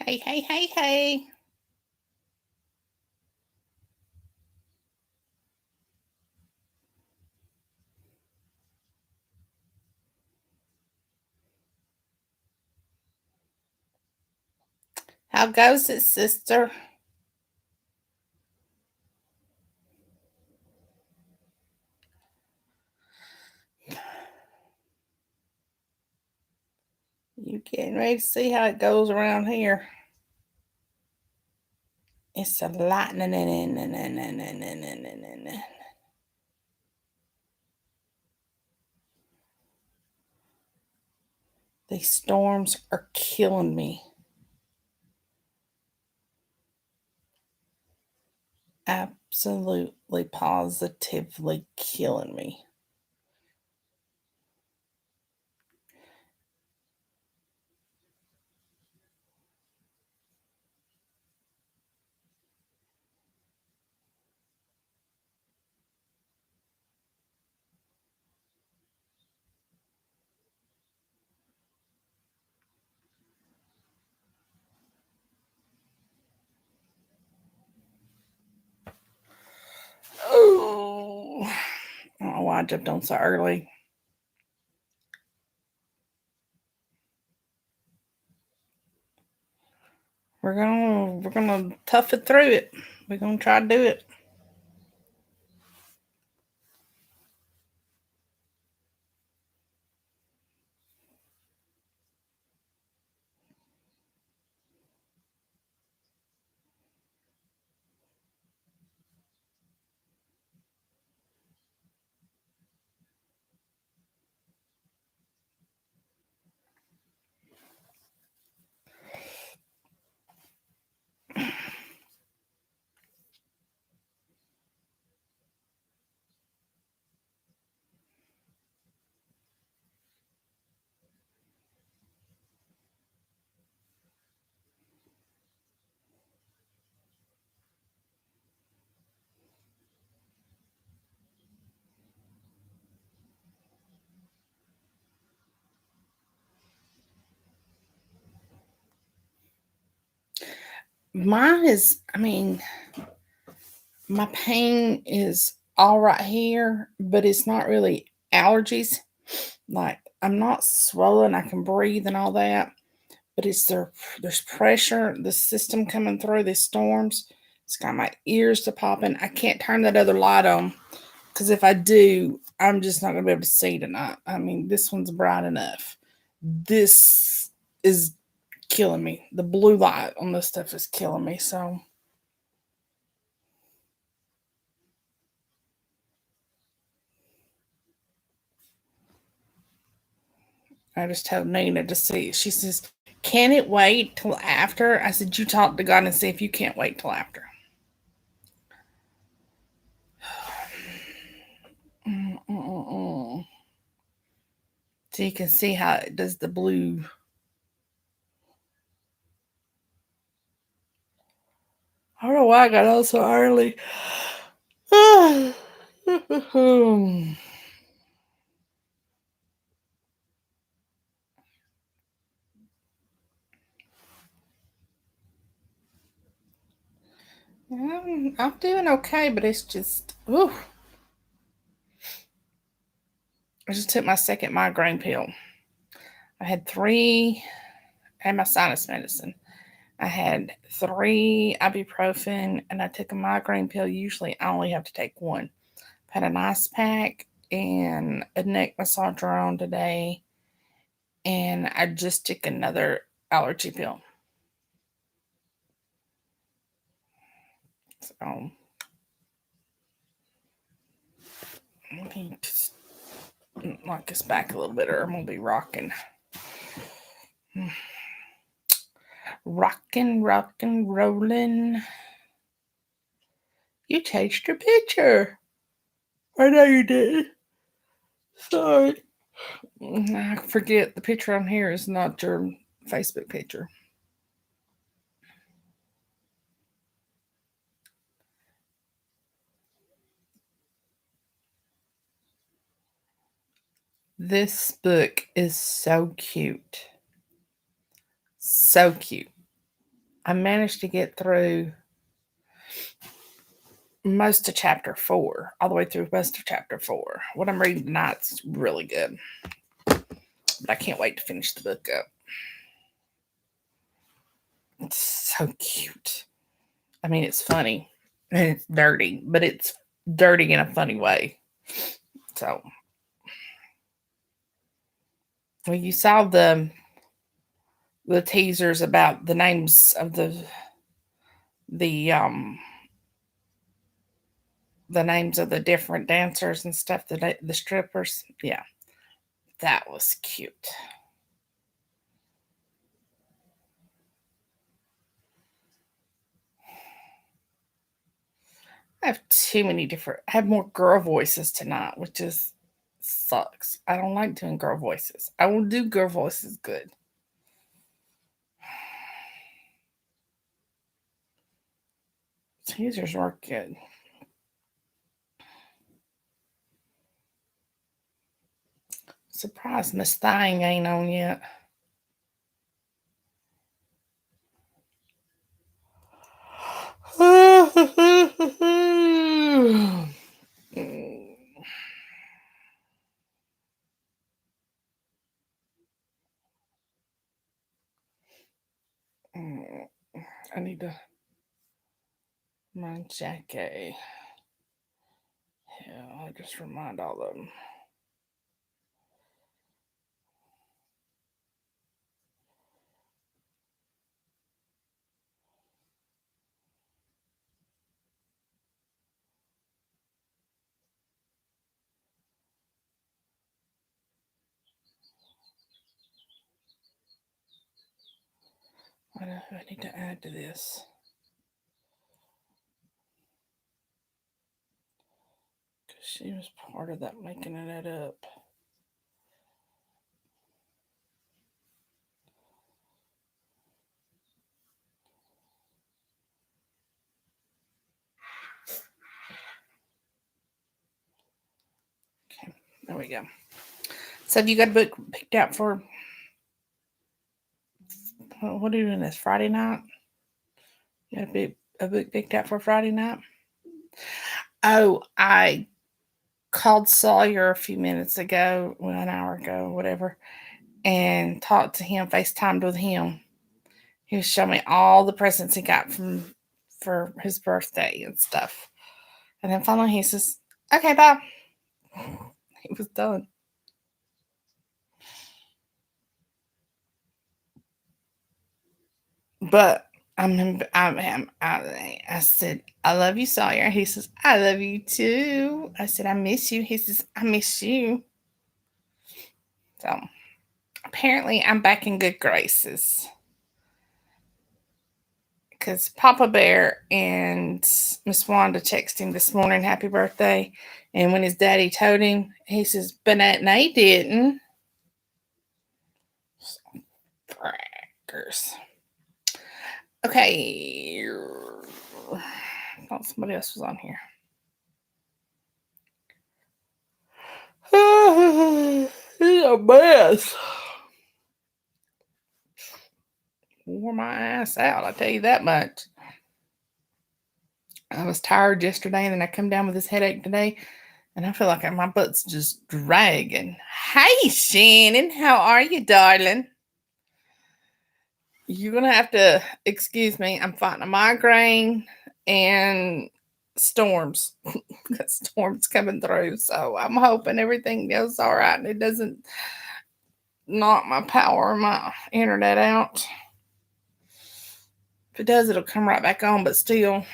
Hey, hey, hey, hey. How goes it, sister? You getting ready to see how it goes around here? It's a lightning. These storms are killing me. Absolutely, positively killing me. Oh, I don't know why I jumped on so early. We're gonna tough it through it. We're gonna try to do it. Mine is, I mean, my pain is all right here, but it's not really allergies. Like I'm not swollen, I can breathe and all that, but there's pressure, the system coming through these storms. It's got my ears to popping. I can't turn that other light on because if I do, I'm just not gonna be able to see tonight. I mean, this one's bright enough. This is killing me. The blue light on this stuff is killing me. So I just told Nina to see. She says, "Can it wait till after?" I said, "You talk to God and see if you can't wait till after." So you can see how it does the blue. I don't know why I got out so early. I'm doing okay, but it's just, ooh. I just took my second migraine pill. I had three, I had my sinus medicine. I had three ibuprofen and I took a migraine pill. Usually I only have to take one. I had an ice pack and a neck massager on today. And I just took another allergy pill. So let me just knock us back a little bit or I'm going to be rocking. Rocking, rolling. You changed your picture. I know you did. Sorry. I forget the picture on here is not your Facebook picture. This book is so cute. So cute. I managed to get through most of chapter 4, all the way through most of chapter 4. What I'm reading tonight's really good. But I can't wait to finish the book up. It's so cute. I mean, it's funny and it's dirty, but it's dirty in a funny way. So, well, you saw the teasers about the names of the the names of the different dancers and stuff, the strippers. Yeah, that was cute. I have too many different. I have more girl voices tonight, which is sucks. I don't like doing girl voices. I will do girl voices good. Teasers work good. Surprised Miss Thing ain't on yet. I need to remind Jackie. Yeah, I'll just remind all of them. What do I need to add to this? Because she was part of that making it up. Okay, there we go. So, have you got a book picked out for what are you doing this Friday night? You got a book picked out for Friday night? Oh, I called Sawyer a few minutes ago, well, an hour ago, whatever, and talked to him, FaceTimed with him. He was showing me all the presents he got for his birthday and stuff. And then finally he says, "Okay, bye." He was done. But I said, "I love you, Sawyer." He says, "I love you too." I said, "I miss you." He says, "I miss you." So apparently I'm back in good graces. Because Papa Bear and Miss Wanda texted him this morning, happy birthday. And when his daddy told him, he says, "But they didn't." Crackers. Okay. Oh, somebody else was on here. He's a mess. Wore my ass out, I tell you that much. I was tired yesterday, and then I come down with this headache today, and I feel like my butt's just dragging. Hey, Shannon, how are you, darling? You're gonna have to excuse me. I'm fighting a migraine and storms. Storms coming through, so I'm hoping everything goes all right and it doesn't knock my power or my internet out. If it does, it'll come right back on, but still.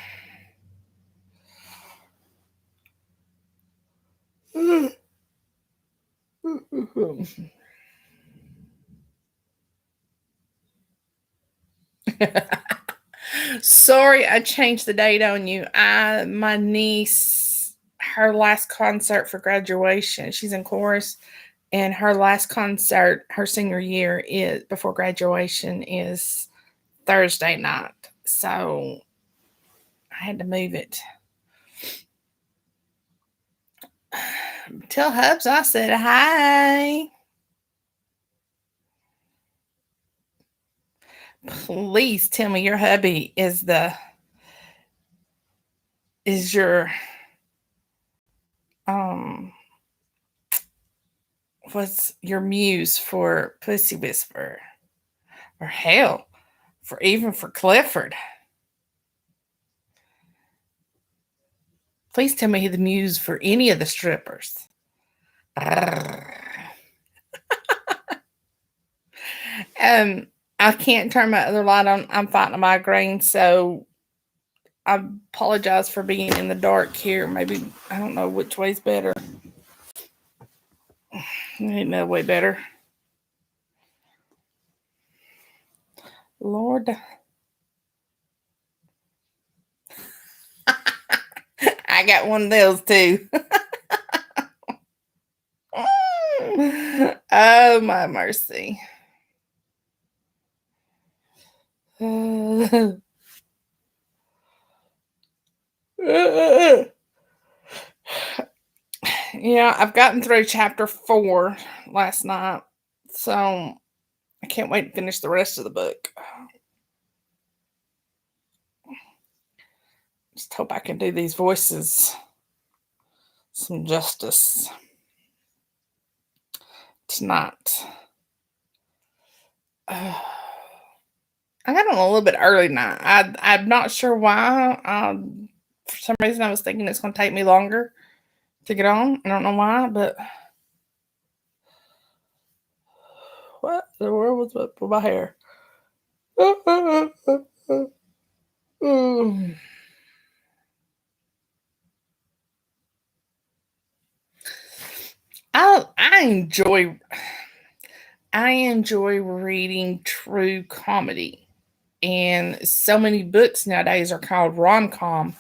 Sorry, I changed the date on you. My niece, her last concert for graduation, she's in chorus, and her last concert, her senior year is before graduation is Thursday night. So I had to move it. Tell Hubs I said hi. Please tell me your hubby is your um what's your muse for Pussy Whisperer? Or hell, for Clifford. Please tell me the muse for any of the strippers. Um, I can't turn my other light on. I'm fighting a migraine, so I apologize for being in the dark here. Maybe I don't know which way's better. Ain't no way better. Lord, I got one of those too. Oh my mercy. Yeah, I've gotten through chapter 4 last night, so I can't wait to finish the rest of the book. Just hope I can do these voices some justice tonight. I got on a little bit early tonight. I'm not sure why. For some reason, I was thinking it's going to take me longer to get on. I don't know why, but what the world was up with my hair? I enjoy reading true comedy, and so many books nowadays are called rom com,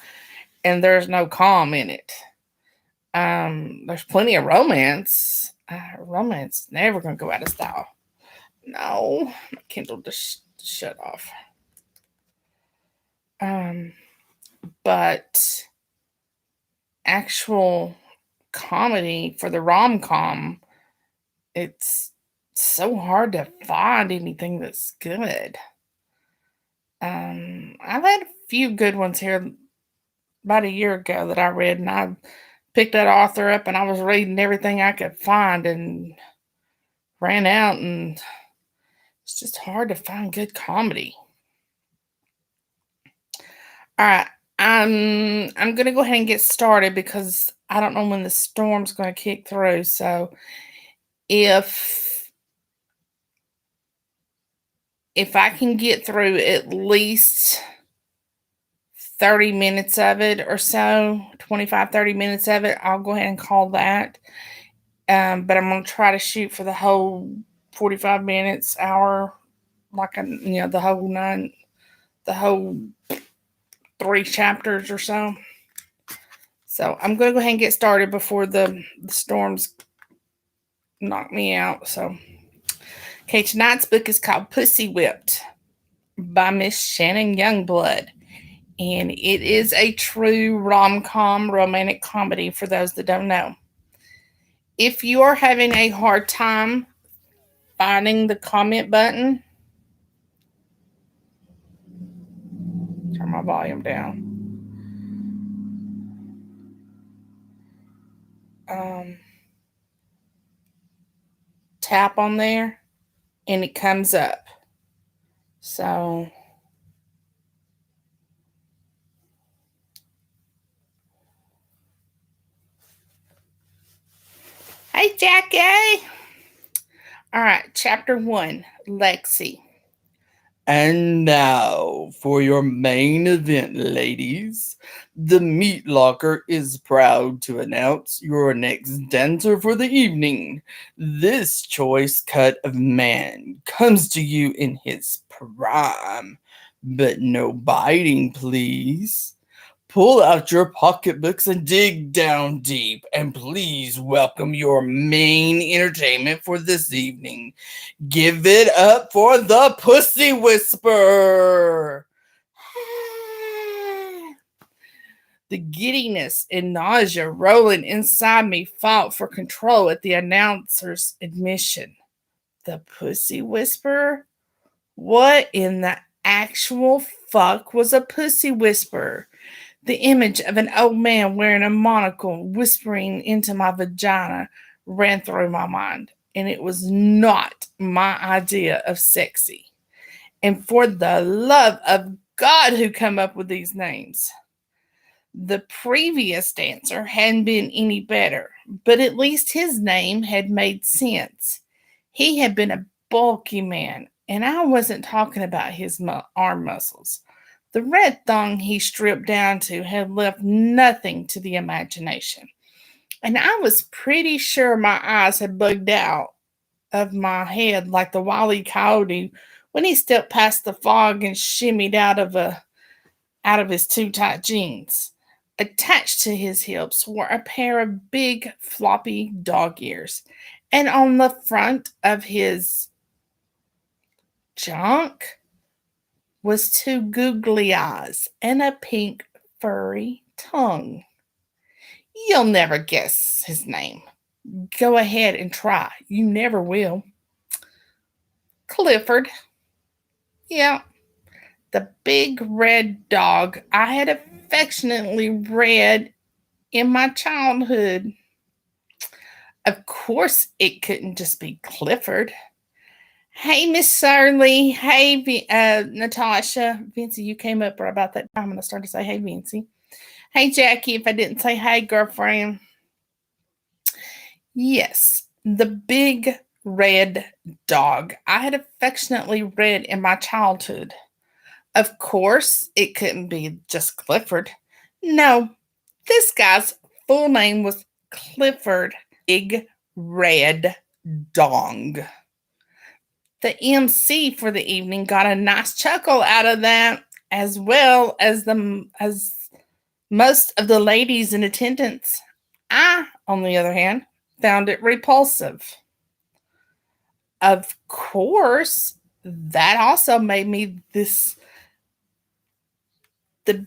and there's no calm in it. There's plenty of romance. Romance is never gonna go out of style. No, my Kindle just shut off. Um, but actual comedy for the rom com, it's so hard to find anything that's good. I've had a few good ones here about a year ago that I read, and I picked that author up, and I was reading everything I could find, and ran out, and it's just hard to find good comedy. All right, I'm gonna go ahead and get started because I don't know when the storm's gonna kick through. So if I can get through at least 30 minutes of it or so, 25, 30 minutes of it, I'll go ahead and call that. But I'm going to try to shoot for the whole 45 minutes, hour, like, the whole the whole 3 chapters or so. So I'm going to go ahead and get started before the storms knock me out. So, okay, tonight's book is called Pussy Whipped by Miss Shannon Youngblood. And it is a true rom-com romantic comedy for those that don't know. If you are having a hard time finding the comment button, turn my volume down. Tap on there and it comes up. So hey, Jackie. All right, chapter 1, Lexi. And now for your main event, ladies. The Meat Locker is proud to announce your next dancer for the evening. This choice cut of man comes to you in his prime, but no biting, please. Pull out your pocketbooks and dig down deep, and please welcome your main entertainment for this evening. Give it up for the Pussy Whisperer. The giddiness and nausea rolling inside me fought for control at the announcer's admission. The Pussy Whisperer? What in the actual fuck was a pussy whisperer? The image of an old man wearing a monocle whispering into my vagina ran through my mind, and it was not my idea of sexy. And for the love of God, who come up with these names? The previous dancer hadn't been any better, but at least his name had made sense. He had been a bulky man, and I wasn't talking about his arm muscles. The red thong he stripped down to had left nothing to the imagination, and I was pretty sure my eyes had bugged out of my head like the wily e. coyote when he stepped past the fog and shimmied out of his too tight jeans. Attached to his hips were a pair of big floppy dog ears, and on the front of his junk was two googly eyes and a pink furry tongue. You'll never guess his name. Go ahead and try. You never will. Clifford. Yeah, the big red dog I had affectionately read in my childhood. Of course, it couldn't just be Clifford. Hey, Miss Shirley. Hey, Natasha. Vincy, you came up right about that time, and I started to say, hey, Vincy. Hey, Jackie, if I didn't say, hey, girlfriend. Yes, the big red dog I had affectionately read in my childhood. Of course, it couldn't be just Clifford. No, this guy's full name was Clifford Big Red Dong. The MC for the evening got a nice chuckle out of that, as well as most of the ladies in attendance. I, on the other hand, found it repulsive. Of course, that also made me the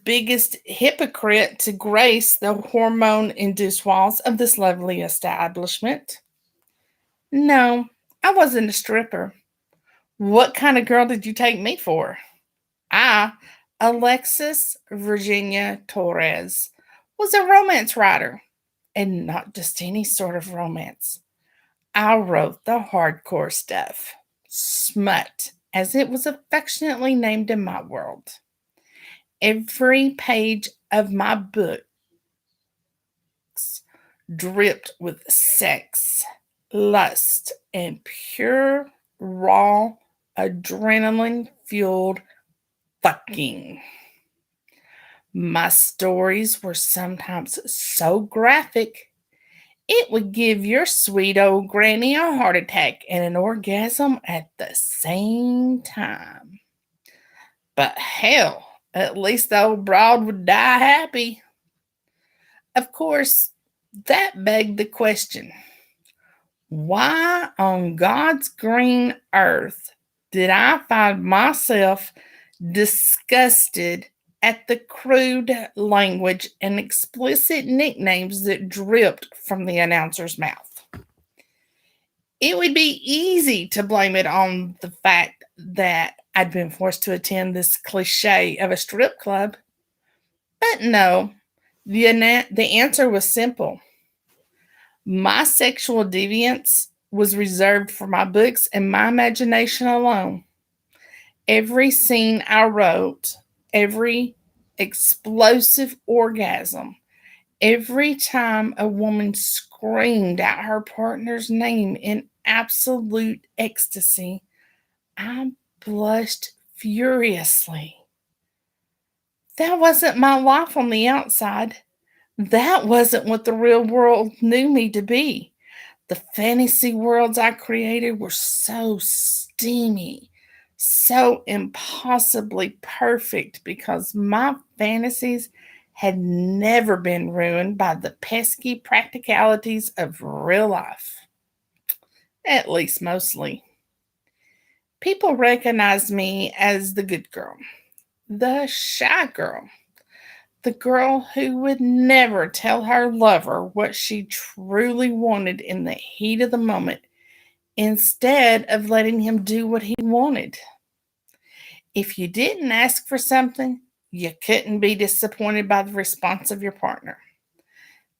biggest hypocrite to grace the hormone induced walls of this lovely establishment. No, I wasn't a stripper. What kind of girl did you take me for? I, Alexis Virginia Torres, was a romance writer, and not just any sort of romance. I wrote the hardcore stuff, smut, as it was affectionately named in my world. Every page of my books dripped with sex, lust, and pure, raw, adrenaline fueled fucking. My stories were sometimes so graphic, it would give your sweet old granny a heart attack and an orgasm at the same time. But hell, at least the old broad would die happy. Of course, that begged the question, why on God's green earth did I find myself disgusted at the crude language and explicit nicknames that dripped from the announcer's mouth? It would be easy to blame it on the fact that I'd been forced to attend this cliche of a strip club. But no, the answer was simple. My sexual deviance was reserved for my books and my imagination alone. Every scene I wrote, every explosive orgasm, every time a woman screamed out her partner's name in absolute ecstasy, I blushed furiously. That wasn't my life on the outside. That wasn't what the real world knew me to be. The fantasy worlds I created were so steamy, so impossibly perfect because my fantasies had never been ruined by the pesky practicalities of real life. At least mostly. People recognized me as the good girl, the shy girl, the girl who would never tell her lover what she truly wanted in the heat of the moment, instead of letting him do what he wanted. If you didn't ask for something, you couldn't be disappointed by the response of your partner.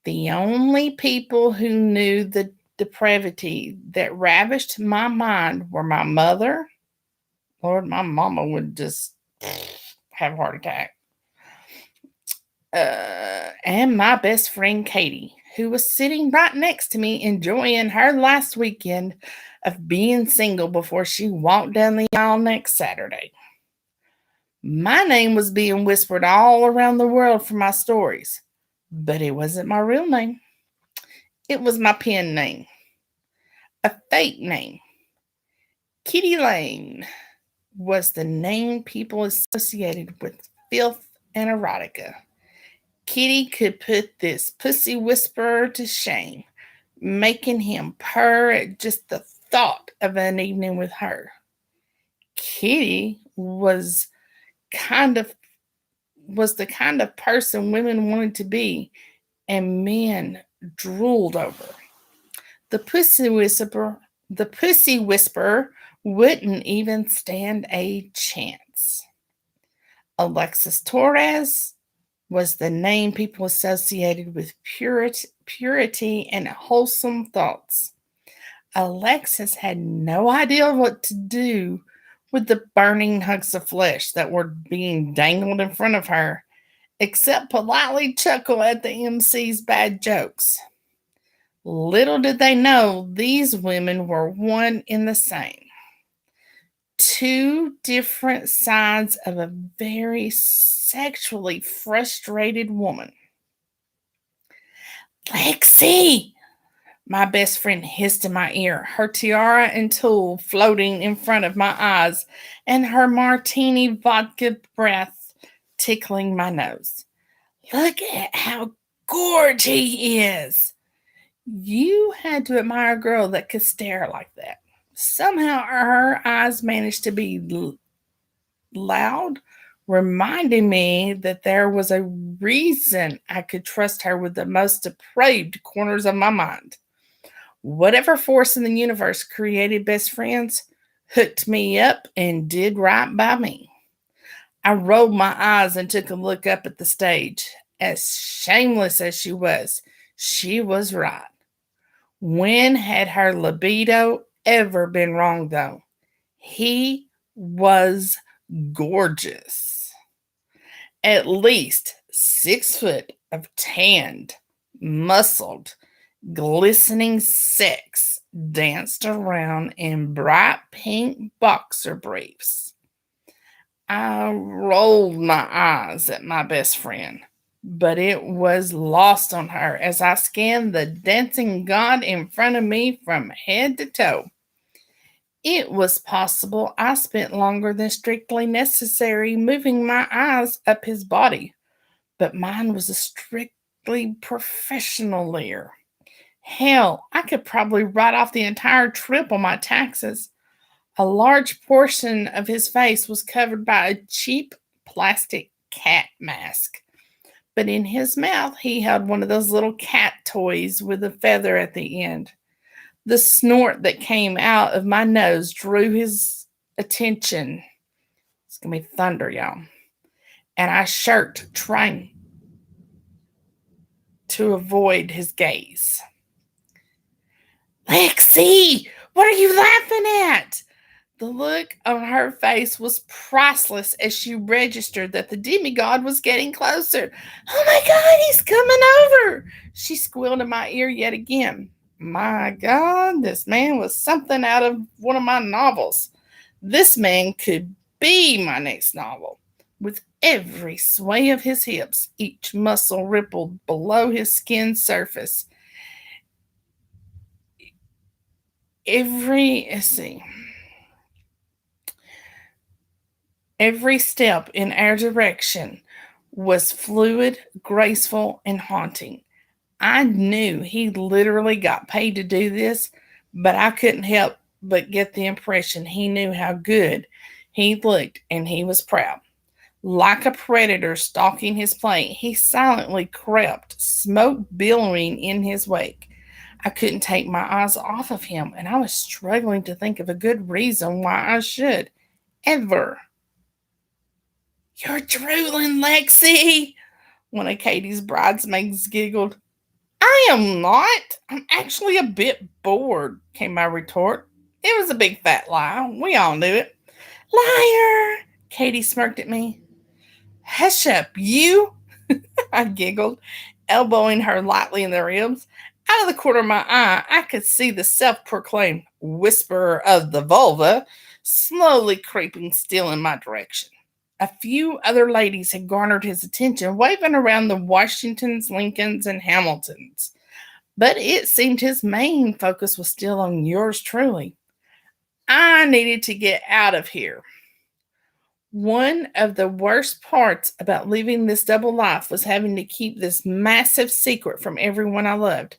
The only people who knew the depravity that ravished my mind were my mother. Lord, my mama would just have a heart attack. And my best friend Katie, who was sitting right next to me enjoying her last weekend of being single before she walked down the aisle next Saturday. My name was being whispered all around the world for my stories, but it wasn't my real name. It was my pen name, a fake name. Kitty Lane was the name people associated with filth and erotica. Kitty could put this pussy whisperer to shame, making him purr at just the thought of an evening with her. Kitty kind of was the kind of person women wanted to be and men drooled over. The pussy whisperer the pussy whisperer wouldn't even stand a chance. Alexis Torres was the name people associated with purity and wholesome thoughts. Alexis had no idea what to do with the burning hunks of flesh that were being dangled in front of her, except politely chuckle at the MC's bad jokes. Little did they know these women were one in the same. Two different sides of a very sexually frustrated woman. Lexi! My best friend hissed in my ear, her tiara and tulle floating in front of my eyes, and her martini vodka breath tickling my nose. Look at how gorgeous he is. You had to admire a girl that could stare like that. Somehow her eyes managed to be loud, reminding me that there was a reason I could trust her with the most depraved corners of my mind. Whatever force in the universe created best friends hooked me up and did right by me. I rolled my eyes and took a look up at the stage. As shameless as she was right. When had her libido ever been wrong, though? He was gorgeous. At least 6 foot of tanned, muscled, glistening sex danced around in bright pink boxer briefs. I rolled my eyes at my best friend, but it was lost on her as I scanned the dancing god in front of me from head to toe. It was possible I spent longer than strictly necessary moving my eyes up his body, but mine was a strictly professional leer. Hell, I could probably write off the entire trip on my taxes. A large portion of his face was covered by a cheap plastic cat mask, but in his mouth he held one of those little cat toys with a feather at the end. The snort that came out of my nose drew his attention. It's gonna be thunder, y'all. And I shirked, trying to avoid his gaze. Lexi, what are you laughing at? The look on her face was priceless as she registered that the demigod was getting closer. Oh my God, he's coming over! She squealed in my ear yet again. My God, this man was something out of one of my novels. This man could be my next novel. With every sway of his hips, each muscle rippled below his skin surface. Let's see. Every step in our direction was fluid, graceful, and haunting. I knew he literally got paid to do this, but I couldn't help but get the impression he knew how good he looked and he was proud. Like a predator stalking his prey, he silently crept, smoke billowing in his wake. I couldn't take my eyes off of him, and I was struggling to think of a good reason why I should ever. You're drooling, Lexi, one of Katie's bridesmaids giggled. I am not. I'm actually a bit bored, came my retort. It was a big fat lie. We all knew it. Liar! Katie smirked at me. Hush up, you! I giggled, elbowing her lightly in the ribs. Out of the corner of my eye, I could see the self proclaimed whisperer of the vulva slowly creeping still in my direction. A few other ladies had garnered his attention, waving around the Washingtons, Lincolns, and Hamiltons. But it seemed his main focus was still on yours truly. I needed to get out of here. One of the worst parts about living this double life was having to keep this massive secret from everyone I loved.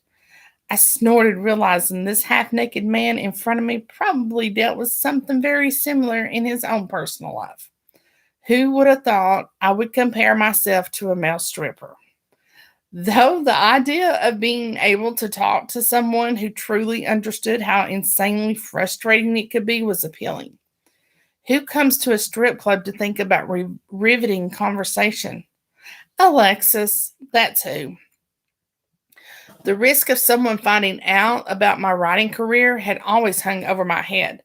I snorted, realizing this half naked man in front of me probably dealt with something very similar in his own personal life. Who would have thought I would compare myself to a male stripper? Though the idea of being able to talk to someone who truly understood how insanely frustrating it could be was appealing. Who comes to a strip club to think about riveting conversation? Alexis, that's who. The risk of someone finding out about my writing career had always hung over my head.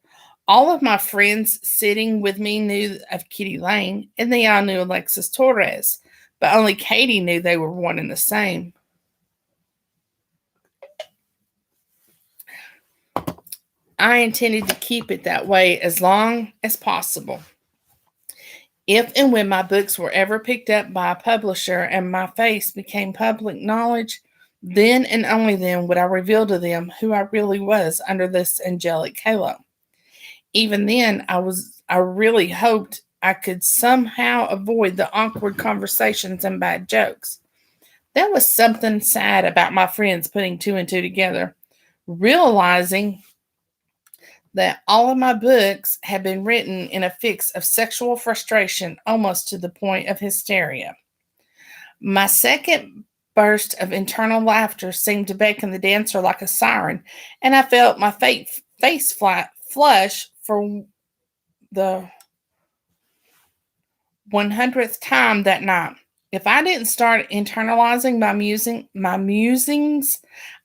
All of my friends sitting with me knew of Kitty Lane, and they all knew Alexis Torres, but only Katie knew they were one and the same. I intended to keep it that way as long as possible. If and when my books were ever picked up by a publisher and my face became public knowledge, then and only then would I reveal to them who I really was under this angelic halo. Even then, I really hoped I could somehow avoid the awkward conversations and bad jokes. There was something sad about my friends putting two and two together, realizing that all of my books had been written in a fix of sexual frustration almost to the point of hysteria. My second burst of internal laughter seemed to beckon the dancer like a siren, and I felt my face flush for the 100th time that night. If I didn't start internalizing my musings,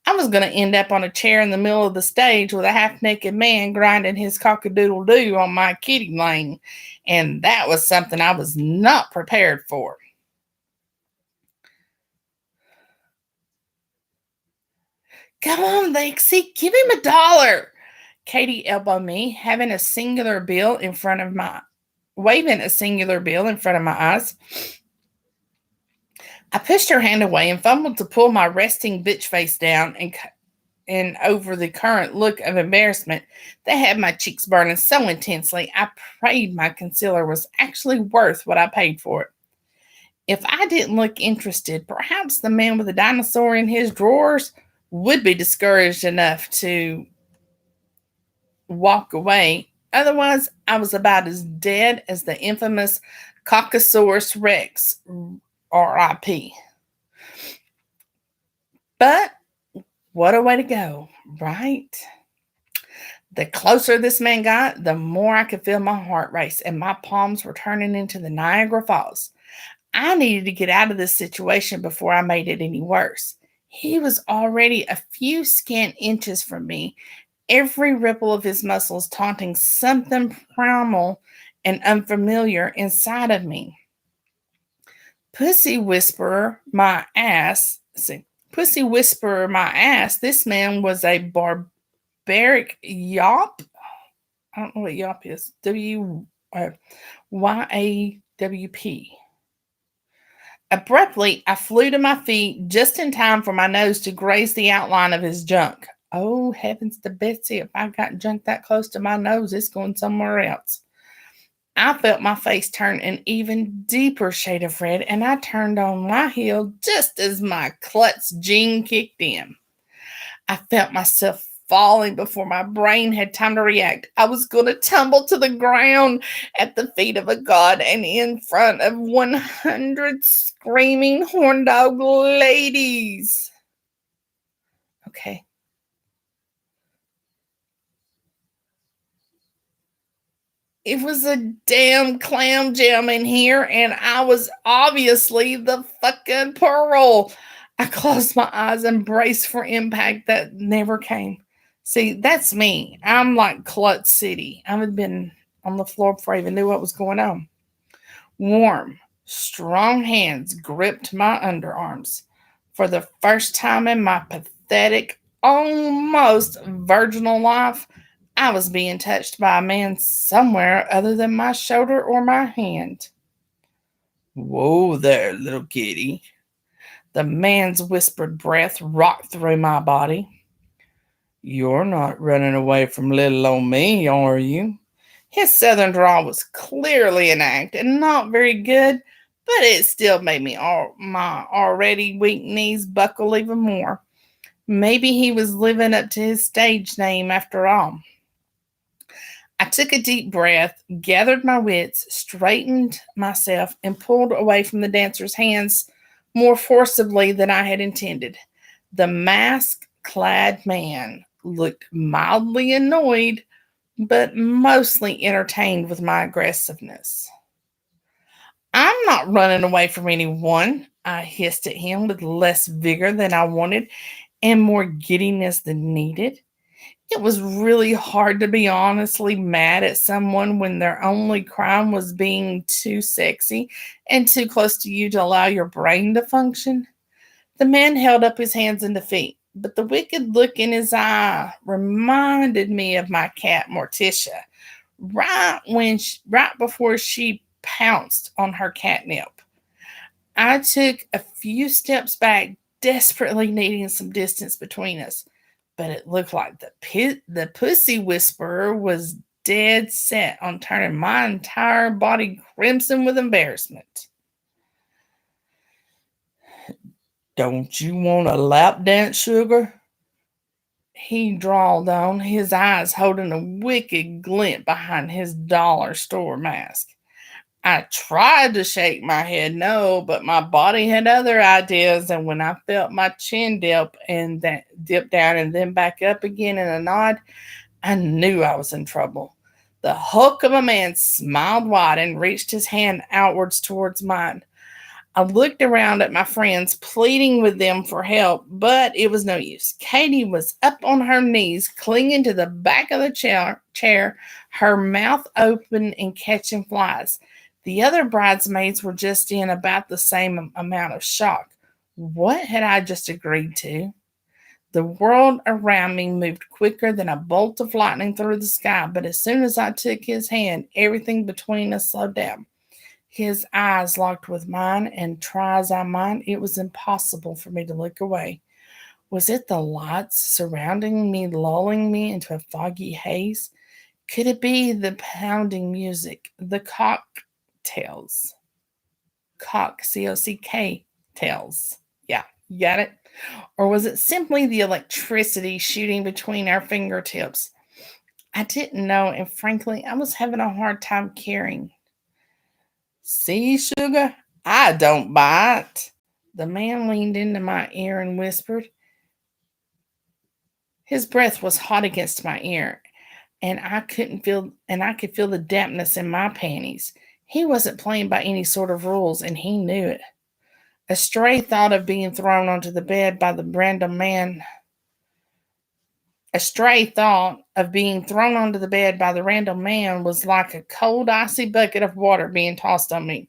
I was going to end up on a chair in the middle of the stage with a half naked man grinding his cockadoodle doo on my Kitty Lane, and that was something I was not prepared for. Come on, Lexi, give him $1. Katie elbowed me, waving a singular bill in front of my eyes. I pushed her hand away and fumbled to pull my resting bitch face down and over the current look of embarrassment that had my cheeks burning so intensely, I prayed my concealer was actually worth what I paid for it. If I didn't look interested, perhaps the man with the dinosaur in his drawers would be discouraged enough to walk away. Otherwise, I was about as dead as the infamous Caucasaurus Rex, R.I.P. But what a way to go, right? The closer this man got, the more I could feel my heart race, and my palms were turning into the Niagara Falls. I needed to get out of this situation before I made it any worse. He was already a few scant inches from me, every ripple of his muscles taunting something primal and unfamiliar inside of me. Pussy whisperer, my ass. Pussy whisperer, my ass. This man was a barbaric yawp. I don't know what yawp is. YAWP. Abruptly, I flew to my feet just in time for my nose to graze the outline of his junk. Oh, heavens to Betsy, if I got junk that close to my nose, it's going somewhere else. I felt my face turn an even deeper shade of red, and I turned on my heel just as my klutz gene kicked in. I felt myself falling before my brain had time to react. I was going to tumble to the ground at the feet of a god and in front of 100 screaming horn dog ladies. Okay. It was a damn clam jam in here, and I was obviously the fucking pearl. I closed my eyes and braced for impact that never came. See, that's me. I'm like Klutz City. I had been on the floor before I even knew what was going on. Warm, strong hands gripped my underarms. For the first time in my pathetic, almost virginal life, I was being touched by a man somewhere other than my shoulder or my hand. Whoa there, little kitty. The man's whispered breath rocked through my body. You're not running away from little old me, are you? His southern drawl was clearly an act and not very good, but it still made my already weak knees buckle even more. Maybe he was living up to his stage name after all. I took a deep breath, gathered my wits, straightened myself, and pulled away from the dancer's hands more forcibly than I had intended. The mask clad man looked mildly annoyed, but mostly entertained with my aggressiveness. I'm not running away from anyone, I hissed at him with less vigor than I wanted and more giddiness than needed. It was really hard to be honestly mad at someone when their only crime was being too sexy and too close to you to allow your brain to function. The man held up his hands in defeat, but the wicked look in his eye reminded me of my cat Morticia, right before she pounced on her catnip. I took a few steps back, desperately needing some distance between us, but it looked like the pussy whisperer was dead set on turning my entire body crimson with embarrassment. Don't you want a lap dance, sugar? He drawled on, his eyes holding a wicked glint behind his dollar store mask. I tried to shake my head no, but my body had other ideas, and when I felt my chin dip down and then back up again in a nod, I knew I was in trouble. The hulk of a man smiled wide and reached his hand outwards towards mine. I looked around at my friends, pleading with them for help, but it was no use. Katie was up on her knees, clinging to the back of the chair, her mouth open and catching flies. The other bridesmaids were just in about the same amount of shock. What had I just agreed to? The world around me moved quicker than a bolt of lightning through the sky, but as soon as I took his hand, everything between us slowed down. His eyes locked with mine, and try as I might, it was impossible for me to look away. Was it the lights surrounding me, lulling me into a foggy haze? Could it be the pounding music, the cocktails? Cock, C-O-C-K, tails. Yeah, you got it? Or was it simply the electricity shooting between our fingertips? I didn't know, and frankly, I was having a hard time caring. See, sugar, I don't bite. The man leaned into my ear and whispered. His breath was hot against my ear, and I could feel the dampness in my panties. He wasn't playing by any sort of rules, and he knew it. A stray thought of being thrown onto the bed by the random man. A stray thought of being thrown onto the bed by the random man was like a cold, icy bucket of water being tossed on me.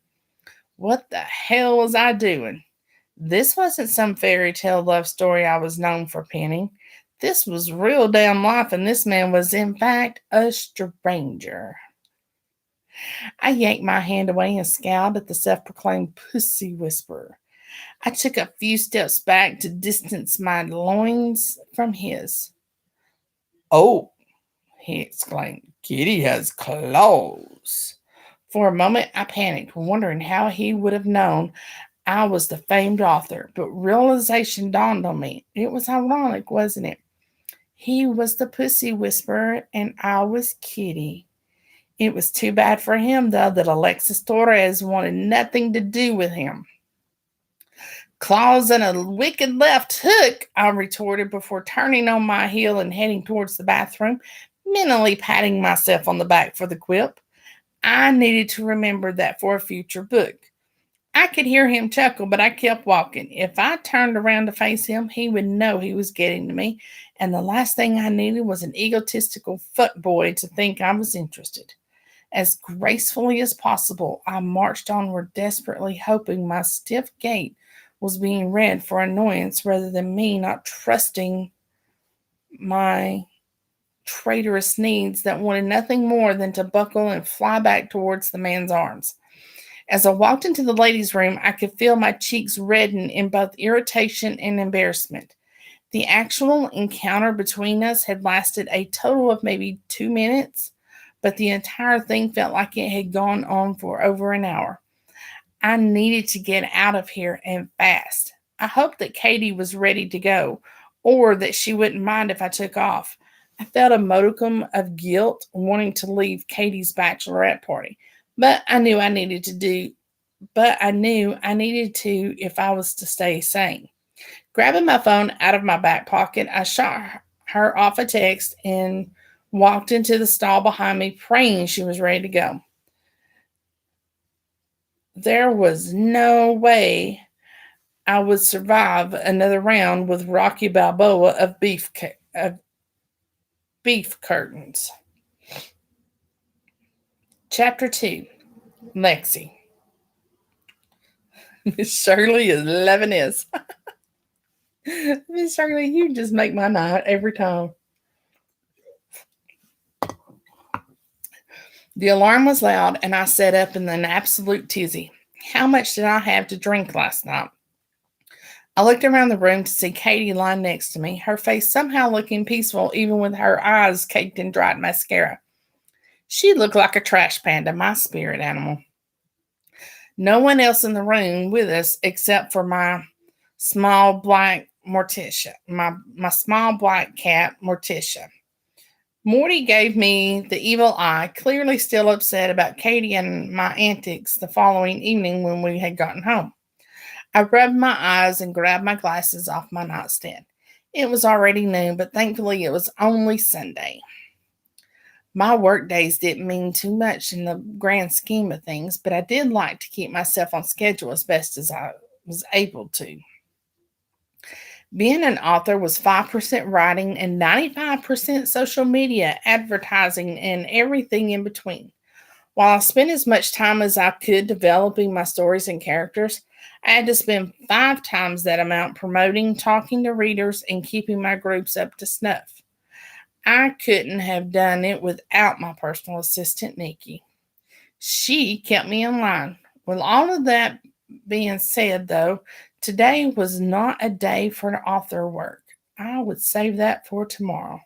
What the hell was I doing? This wasn't some fairy tale love story I was known for penning. This was real damn life, and this man was, in fact, a stranger. I yanked my hand away and scowled at the self proclaimed pussy whisperer. I took a few steps back to distance my loins from his. Oh, he exclaimed, Kitty has claws. For a moment, I panicked, wondering how he would have known I was the famed author, but realization dawned on me. It was ironic, wasn't it? He was the pussy whisperer, and I was Kitty. It was too bad for him, though, that Alexis Torres wanted nothing to do with him. Claws and a wicked left hook, I retorted before turning on my heel and heading towards the bathroom, mentally patting myself on the back for the quip. I needed to remember that for a future book. I could hear him chuckle, but I kept walking. If I turned around to face him, he would know he was getting to me, and the last thing I needed was an egotistical fuckboy to think I was interested. As gracefully as possible, I marched onward, desperately hoping my stiff gait was being read for annoyance rather than me not trusting my traitorous needs that wanted nothing more than to buckle and fly back towards the man's arms. As I walked into the ladies' room, I could feel my cheeks redden in both irritation and embarrassment. The actual encounter between us had lasted a total of maybe 2 minutes, but the entire thing felt like it had gone on for over an hour. I needed to get out of here and fast. I hoped that Katie was ready to go, or that she wouldn't mind if I took off. I felt a modicum of guilt wanting to leave Katie's bachelorette party, but I knew I needed to if I was to stay sane. Grabbing my phone out of my back pocket, I shot her off a text and walked into the stall behind me, praying she was ready to go. There was no way I would survive another round with Rocky Balboa of beef curtains. Chapter 2. Lexi. Miss Shirley is loving this. Miss Shirley, you just make my night every time. The alarm was loud, and I sat up in an absolute tizzy. How much did I have to drink last night? I looked around the room to see Katie lying next to me, her face somehow looking peaceful even with her eyes caked in dried mascara. She looked like a trash panda, my spirit animal. No one else in the room with us except for my small black Morticia, my small black cat, Morticia. Morty gave me the evil eye, clearly still upset about Katie and my antics the following evening when we had gotten home. I rubbed my eyes and grabbed my glasses off my nightstand. It was already noon, but thankfully it was only Sunday. My work days didn't mean too much in the grand scheme of things, but I did like to keep myself on schedule as best as I was able to. Being an author was 5% writing and 95% social media, advertising, and everything in between. While I spent as much time as I could developing my stories and characters, I had to spend 5 times that amount promoting, talking to readers, and keeping my groups up to snuff. I couldn't have done it without my personal assistant, Nikki. She kept me in line. With all of that being said, though, today was not a day for author work. I would save that for tomorrow.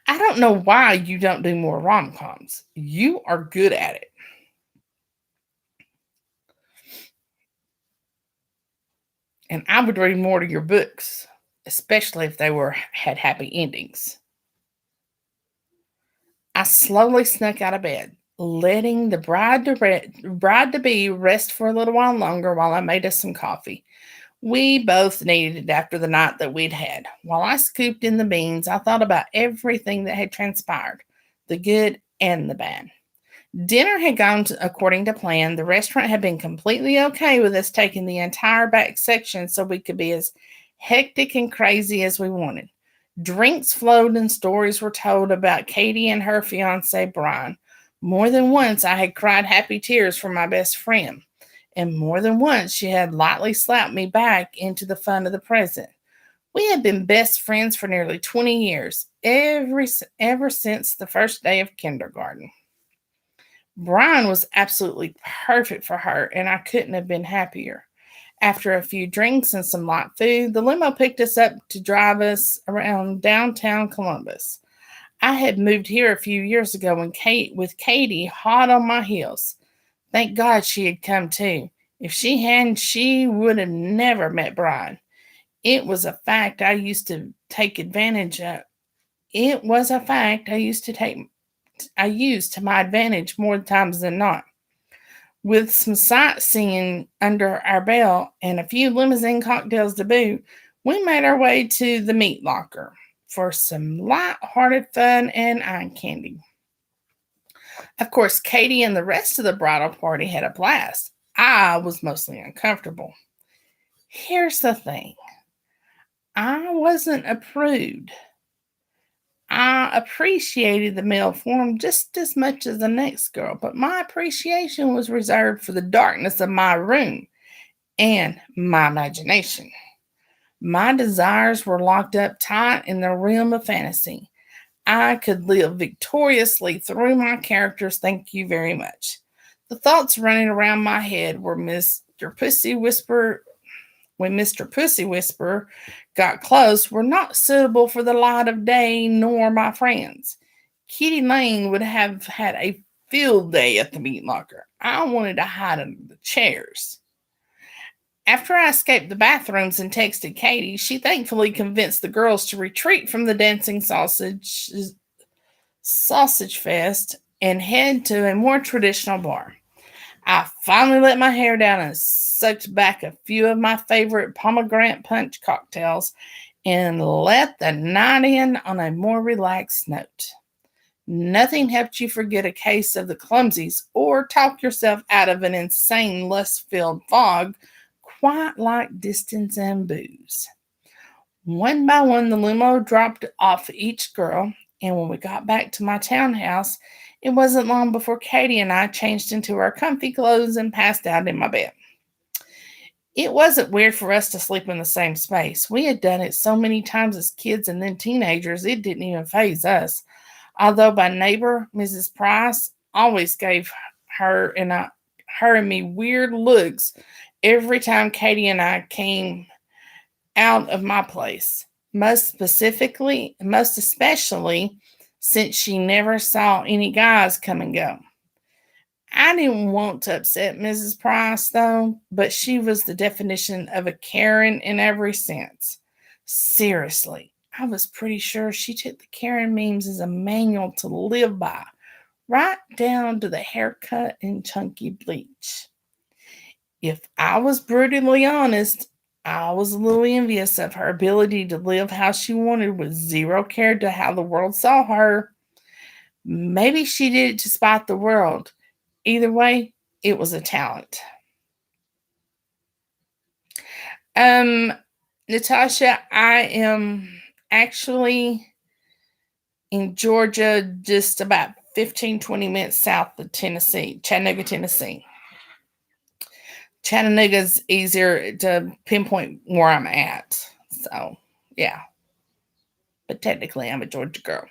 I don't know why you don't do more rom coms. You are good at it. And I would read more to your books, especially if they had happy endings. I slowly snuck out of bed, letting the bride to be rest for a little while longer while I made us some coffee. We both needed it after the night that we'd had. While I scooped in the beans, I thought about everything that had transpired, the good and the bad. Dinner had gone according to plan. The restaurant had been completely okay with us taking the entire back section so we could be as hectic and crazy as we wanted. Drinks flowed and stories were told about Katie and her fiance, Brian. More than once, I had cried happy tears for my best friend, and more than once, she had lightly slapped me back into the fun of the present. We had been best friends for nearly 20 years, ever since the first day of kindergarten. Brian was absolutely perfect for her, and I couldn't have been happier. After a few drinks and some light food, the limo picked us up to drive us around downtown Columbus. I had moved here a few years ago with Katie hot on my heels. Thank God she had come too. If she hadn't, she would have never met Brian. It was a fact I used to take advantage of. It was a fact I used to my advantage more times than not. With some sightseeing under our belt and a few limousine cocktails to boot, we made our way to the meat locker. for some light-hearted fun and eye candy. Of course, Katie and the rest of the bridal party had a blast. I was mostly uncomfortable. Here's the thing, I wasn't a prude. I appreciated the male form just as much as the next girl, but my appreciation was reserved for the darkness of my room and my imagination. My desires were locked up tight in the realm of fantasy. I could live victoriously through my characters, thank you very much. The thoughts running around my head were Mr. Pussy Whisperer when Mr. Pussy Whisperer got close were not suitable for the light of day nor my friends. Kitty Lane would have had a field day at the meat locker. I wanted to hide under the chairs. After I escaped the bathrooms and texted Katie, she thankfully convinced the girls to retreat from the dancing sausage fest and head to a more traditional bar. I finally let my hair down and sucked back a few of my favorite pomegranate punch cocktails and let the night in on a more relaxed note. Nothing helped you forget a case of the clumsies or talk yourself out of an insane lust-filled fog quite like distance and booze. One by one, the limo dropped off each girl, and when we got back to my townhouse, it wasn't long before Katie and I changed into our comfy clothes and passed out in my bed. It wasn't weird for us to sleep in the same space. We had done it so many times as kids and then teenagers, it didn't even faze us. Although my neighbor, Mrs. Price, always gave her and me weird looks every time Katie and I came out of my place. Most especially since she never saw any guys come and go. I didn't want to upset Mrs. Price, though, but she was the definition of a Karen in every sense. Seriously, I was pretty sure she took the Karen memes as a manual to live by, right down to the haircut and chunky bleach. If I was brutally honest, I was a little envious of her ability to live how she wanted with zero care to how the world saw her. Maybe she did it to spite the world. Either way, it was a talent. Um, Natasha, I am actually in Georgia, just about 15-20 minutes south of Tennessee, Chattanooga, Tennessee. Chattanooga's easier to pinpoint where I'm at. So, yeah. But technically, I'm a Georgia girl.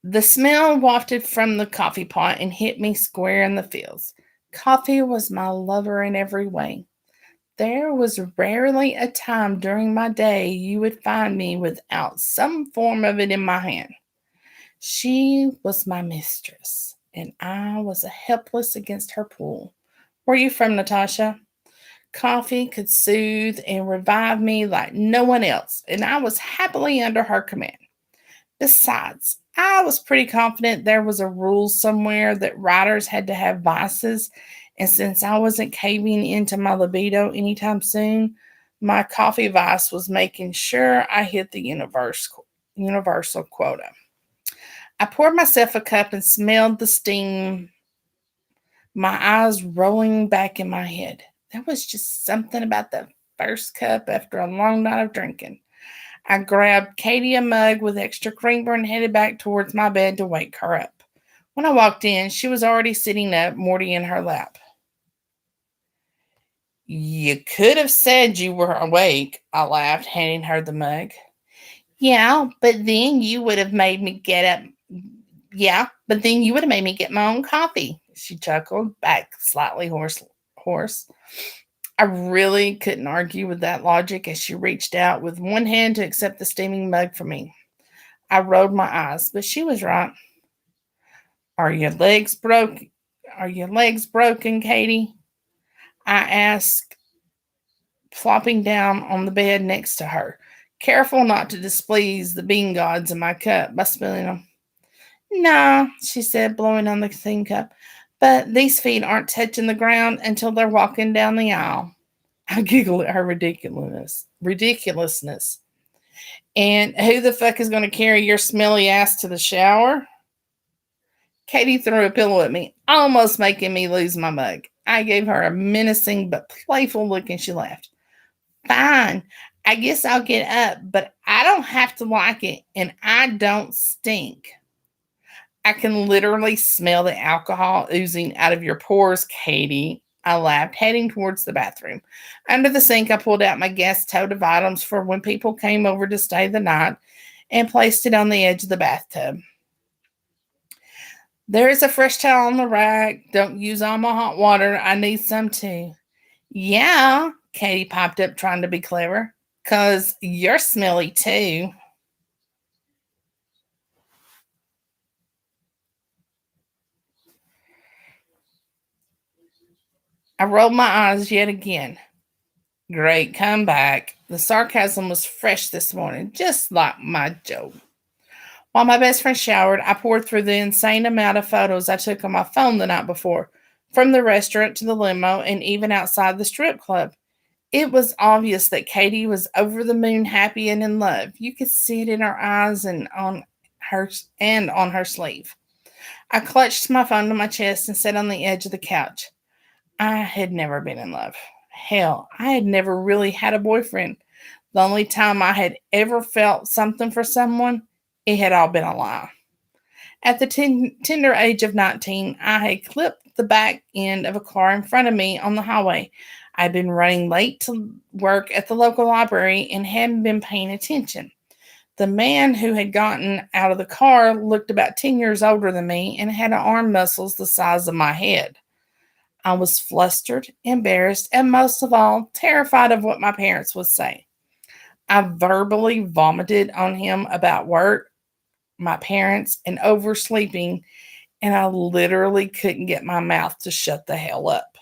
The smell wafted from the coffee pot and hit me square in the feels. Coffee was my lover in every way. There was rarely a time during my day you would find me without some form of it in my hand. She was my mistress, and I was helpless against her pull. Where are you from, Natasha? Coffee could soothe and revive me like no one else, and I was happily under her command. Besides, I was pretty confident there was a rule somewhere that writers had to have vices, and since I wasn't caving into my libido anytime soon, my coffee vice was making sure I hit the universal quota. I poured myself a cup and smelled the steam, my eyes rolling back in my head. There was just something about that first cup after a long night of drinking. I grabbed Katie a mug with extra creamer and headed back towards my bed to wake her up. When I walked in, she was already sitting up, Morty in her lap. You could have said you were awake, I laughed, handing her the mug. Yeah, but then you would have made me get up. Yeah, but then you would have made me get my own coffee, she chuckled, back slightly hoarse. I really couldn't argue with that logic as she reached out with one hand to accept the steaming mug from me. I rolled my eyes, but she was right. Are your legs broken? Are your legs broken, Katie? I asked, flopping down on the bed next to her, careful not to displease the bean gods in my cup by spilling them. No, she said, blowing on the steam cup, but these feet aren't touching the ground until they're walking down the aisle. I giggled at her ridiculousness. And who the fuck is going to carry your smelly ass to the shower? Katie threw a pillow at me, almost making me lose my mug. I gave her a menacing but playful look and she laughed. Fine, I guess I'll get up, but I don't have to like it and I don't stink. I can literally smell the alcohol oozing out of your pores, Katie. I laughed, heading towards the bathroom. Under the sink, I pulled out my guest tote of items for when people came over to stay the night and placed it on the edge of the bathtub. There is a fresh towel on the rack. Don't use all my hot water. I need some too. Yeah, Katie piped up, trying to be clever. 'Cause you're smelly too. I rolled my eyes yet again. Great comeback. The sarcasm was fresh this morning, just like my joke. While my best friend showered, I poured through the insane amount of photos I took on my phone the night before, from the restaurant to the limo and even outside the strip club. It was obvious that Katie was over the moon happy and in love. You could see it in her eyes and on her sleeve. I clutched my phone to my chest and sat on the edge of the couch. I had never been in love. Hell, I had never really had a boyfriend. The only time I had ever felt something for someone, it had all been a lie. At the tender age of 19, I had clipped the back end of a car in front of me on the highway. I'd been running late to work at the local library and hadn't been paying attention. The man who had gotten out of the car looked about 10 years older than me and had arm muscles the size of my head. I was flustered, embarrassed, and most of all, terrified of what my parents would say. I verbally vomited on him about work, my parents, and oversleeping, and I literally couldn't get my mouth to shut the hell up.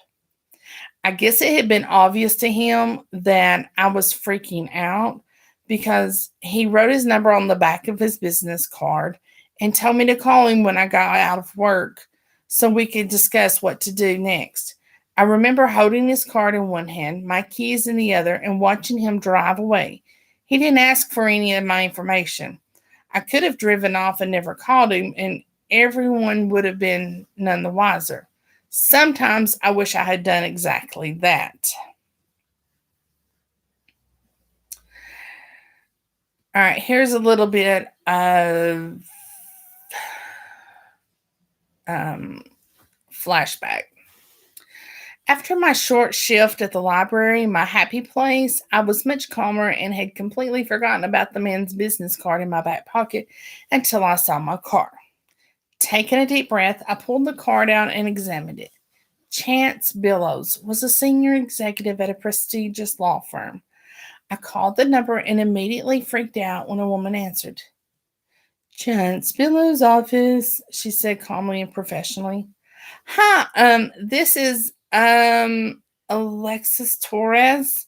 I guess it had been obvious to him that I was freaking out because he wrote his number on the back of his business card and told me to call him when I got out of work so we could discuss what to do next. I remember holding his card in one hand, my keys in the other, and watching him drive away. He didn't ask for any of my information. I could have driven off and never called him, and everyone would have been none the wiser. Sometimes I wish I had done exactly that. All right, here's a little bit of um, flashback. After my short shift at the library, my happy place, I was much calmer and had completely forgotten about the man's business card in my back pocket until I saw my car. Taking a deep breath, I pulled the card out and examined it. Chance Billows was a senior executive at a prestigious law firm. I called the number and immediately freaked out when a woman answered. Chance Billows' office, she said calmly and professionally. Hi, this is Alexis Torres.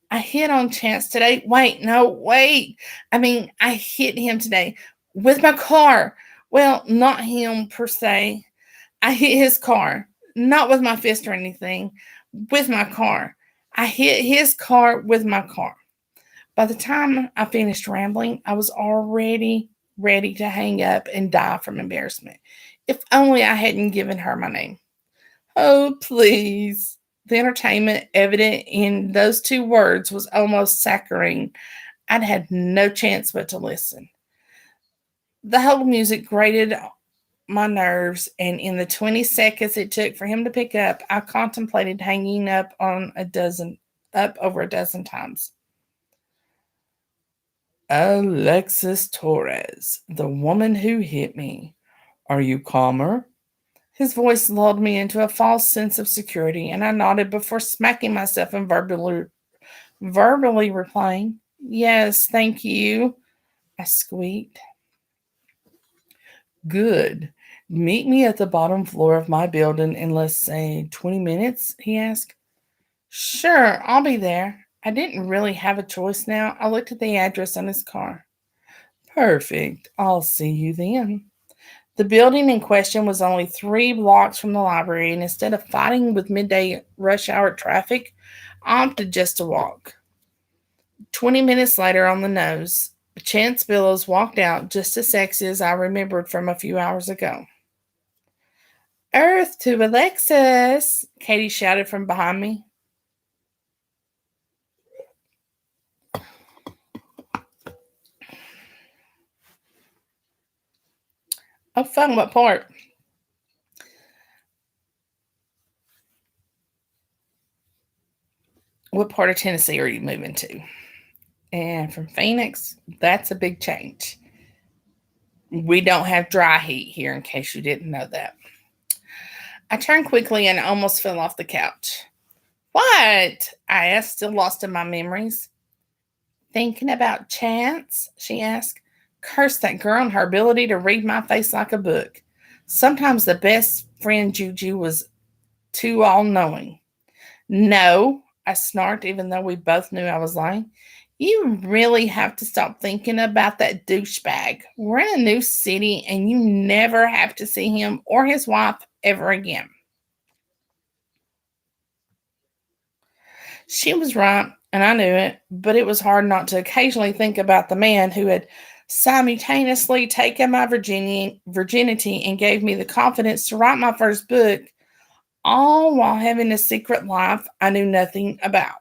I hit on Chance today. Wait, no, wait. I hit him today with my car. Well, not him per se. I hit his car, not with my fist or anything, with my car. I hit his car with my car. By the time I finished rambling, I was already ready to hang up and die from embarrassment. If only I hadn't given her my name. Oh, please. The entertainment evident in those two words was almost saccharine. I'd had no chance but to listen. The whole music grated my nerves, and in the 20 seconds it took for him to pick up, I contemplated hanging up over a dozen times. Alexis Torres, the woman who hit me. Are you calmer? His voice lulled me into a false sense of security, and I nodded before smacking myself and verbally replying, Yes, thank you. I squeaked. Good. Meet me at the bottom floor of my building in, let's say, 20 minutes, he asked. Sure, I'll be there. I didn't really have a choice now. I looked at the address on his car. Perfect. I'll see you then. The building in question was only 3 blocks from the library, and instead of fighting with midday rush hour traffic, opted just to walk. 20 minutes later, on the nose, Chance Billows walked out just as sexy as I remembered from a few hours ago. Earth to Alexis, Katie shouted from behind me. Oh, fun, what part? What part of Tennessee are you moving to? And from Phoenix, that's a big change. We don't have dry heat here, in case you didn't know that. I turned quickly and almost fell off the couch. What? I asked, still lost in my memories. Thinking about Chance? She asked. Curse that girl and her ability to read my face like a book. Sometimes the best friend Juju was too all knowing. No, I snarked, even though we both knew I was lying. You really have to stop thinking about that douchebag. We're in a new city and you never have to see him or his wife ever again. She was right, and I knew it, but it was hard not to occasionally think about the man who had simultaneously taken my virginity and gave me the confidence to write my first book, all while having a secret life I knew nothing about.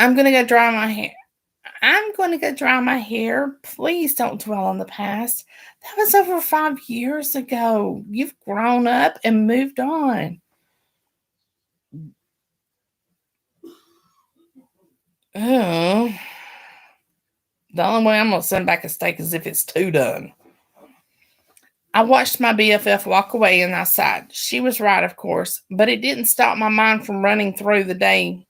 I'm going to go dry my hair. I'm going to go dry my hair. Please don't dwell on the past. That was over 5 years ago. You've grown up and moved on. Oh, the only way I'm going to send back a steak is if it's too done. I watched my BFF walk away and I sighed. She was right, of course, but it didn't stop my mind from running through the day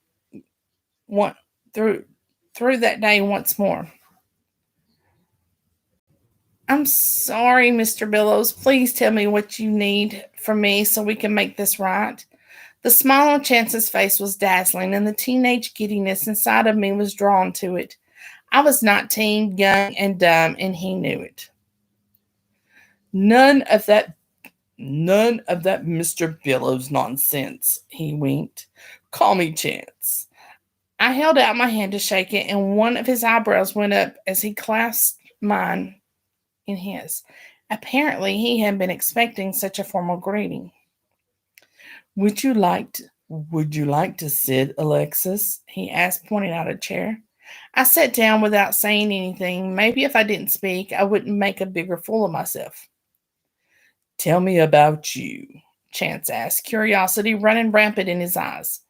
one through through that day once more. I'm sorry, Mr. Billows. Please tell me what you need from me so we can make this right. The smile on Chance's face was dazzling, and the teenage giddiness inside of me was drawn to it. I was 19, young and dumb, and he knew it. None of that None of that Mr. Billows nonsense, he winked. Call me Chance. I held out my hand to shake it, and one of his eyebrows went up as he clasped mine in his. Apparently, he had been expecting such a formal greeting. Would you like to, would you like to sit, Alexis? He asked, pointing out a chair. I sat down without saying anything. Maybe if I didn't speak, I wouldn't make a bigger fool of myself. Tell me about you, Chance asked, curiosity running rampant in his eyes.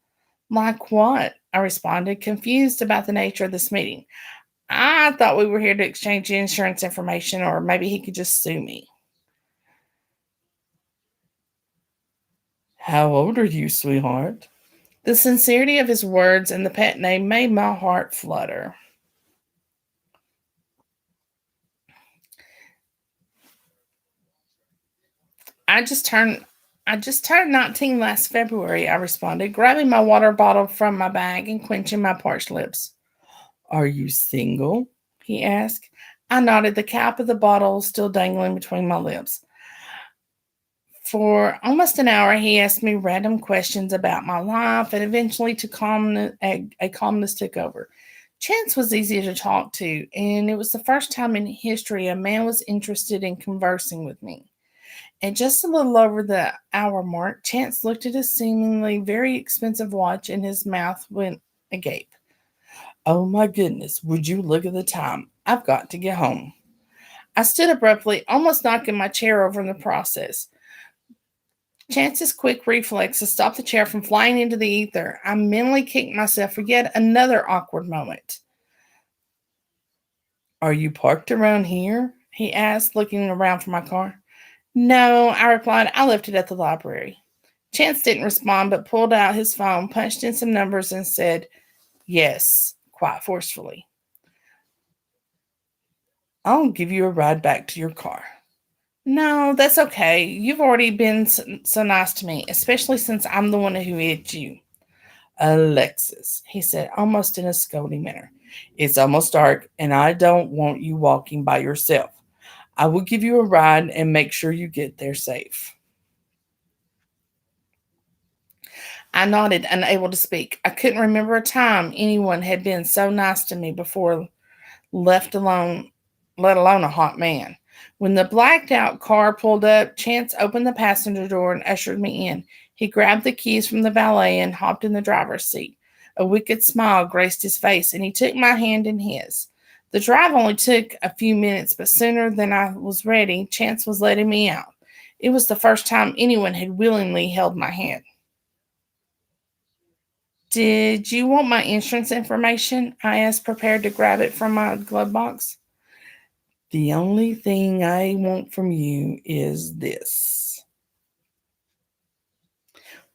Like what? I responded, confused about the nature of this meeting. I thought we were here to exchange insurance information, or maybe he could just sue me. How old are you, sweetheart? The sincerity of his words and the pet name made my heart flutter. I just turned I just turned 19 last February, I responded, grabbing my water bottle from my bag and quenching my parched lips. Are you single? He asked. I nodded, the cap of the bottle still dangling between my lips. For almost an hour, he asked me random questions about my life, and eventually, a calmness took over. Chance was easy to talk to, and it was the first time in history a man was interested in conversing with me. At just a little over the hour mark, Chance looked at his seemingly very expensive watch, and his mouth went agape. Oh my goodness, would you look at the time? I've got to get home. I stood abruptly, almost knocking my chair over in the process. Chance's quick reflexes stopped the chair from flying into the ether. I mentally kicked myself for yet another awkward moment. Are you parked around here? He asked, looking around for my car. No, I replied. I left it at the library. Chance didn't respond, but pulled out his phone, punched in some numbers, and said, yes, quite forcefully. I'll give you a ride back to your car. No, that's okay. You've already been so nice to me, especially since I'm the one who hit you. Alexis, he said, almost in a scolding manner. It's almost dark, and I don't want you walking by yourself. I will give you a ride and make sure you get there safe. I nodded, unable to speak. I couldn't remember a time anyone had been so nice to me before, left alone, let alone a hot man. When the blacked out car pulled up, Chance opened the passenger door and ushered me in. He grabbed the keys from the valet and hopped in the driver's seat. A wicked smile graced his face, and he took my hand in his. The drive only took a few minutes, but sooner than I was ready, Chance was letting me out. It was the first time anyone had willingly held my hand. Did you want my insurance information? I asked, prepared to grab it from my glove box. The only thing I want from you is this.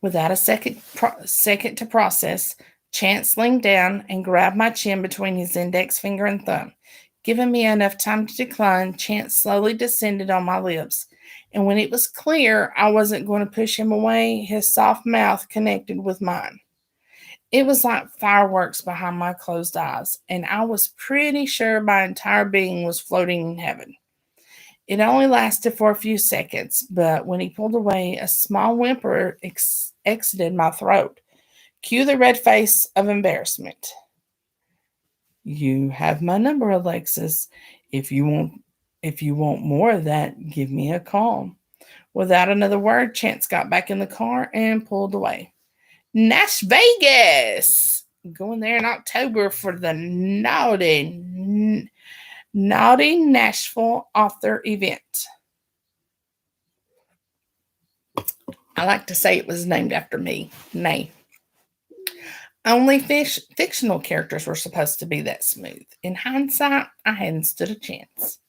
Without a second to process, Chance leaned down and grabbed my chin between his index finger and thumb. Giving me enough time to decline, Chance slowly descended on my lips. And when it was clear I wasn't going to push him away, his soft mouth connected with mine. It was like fireworks behind my closed eyes, and I was pretty sure my entire being was floating in heaven. It only lasted for a few seconds, but when he pulled away, a small whimper exited my throat. Cue the red face of embarrassment. You have my number, Alexis. If you want if you want more of that, give me a call. Without another word, Chance got back in the car and pulled away. Nash Vegas! Going there in October for the Naughty Nashville author event. I like to say it was named after me. Nay. Only fictional characters were supposed to be that smooth. In hindsight, I hadn't stood a chance.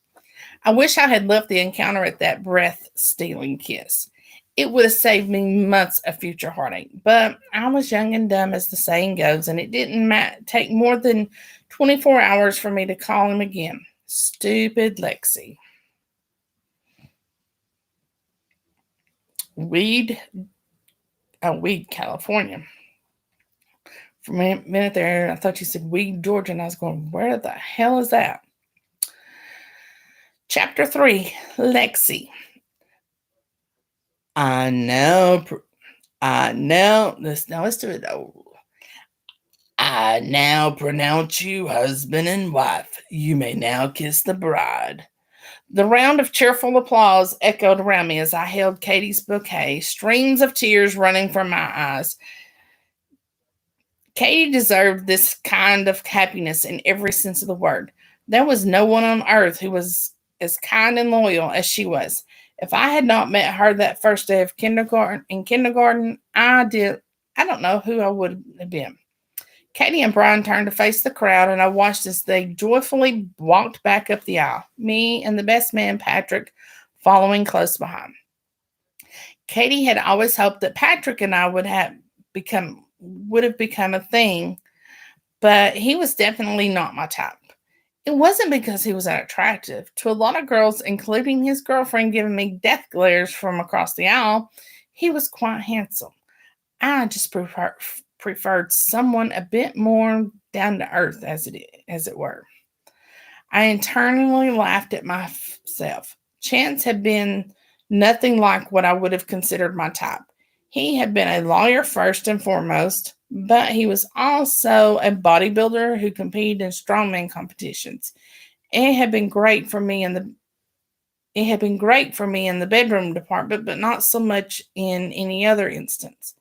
I wish I had left the encounter at that breath stealing kiss. It would have saved me months of future heartache. But I was young and dumb, as the saying goes, and it didn't take more than 24 hours for me to call him again. Stupid Lexi. Weed, Weed, California. For a minute there, I thought you said Weed, Georgia, and I was going, where the hell is that? Chapter 3, Lexi. I know, let's do it though. I now pronounce you husband and wife. You may now kiss the bride. The round of cheerful applause echoed around me as I held Katie's bouquet, streams of tears running from my eyes. Katie deserved this kind of happiness in every sense of the word. There was no one on earth who was as kind and loyal as she was. If I had not met her that first day of kindergarten, I don't know who I would have been. Katie and Brian turned to face the crowd, and I watched as they joyfully walked back up the aisle, me and the best man, Patrick, following close behind. Katie had always hoped that Patrick and I would have become a thing, but he was definitely not my type. It wasn't because he was unattractive. To a lot of girls, including his girlfriend giving me death glares from across the aisle, he was quite handsome. I just preferred someone a bit more down to earth, as it were. I internally laughed at myself. Chance had been nothing like what I would have considered my type. He had been a lawyer first and foremost, but he was also a bodybuilder who competed in strongman competitions. It had been great for me in the bedroom department, but not so much in any other instance.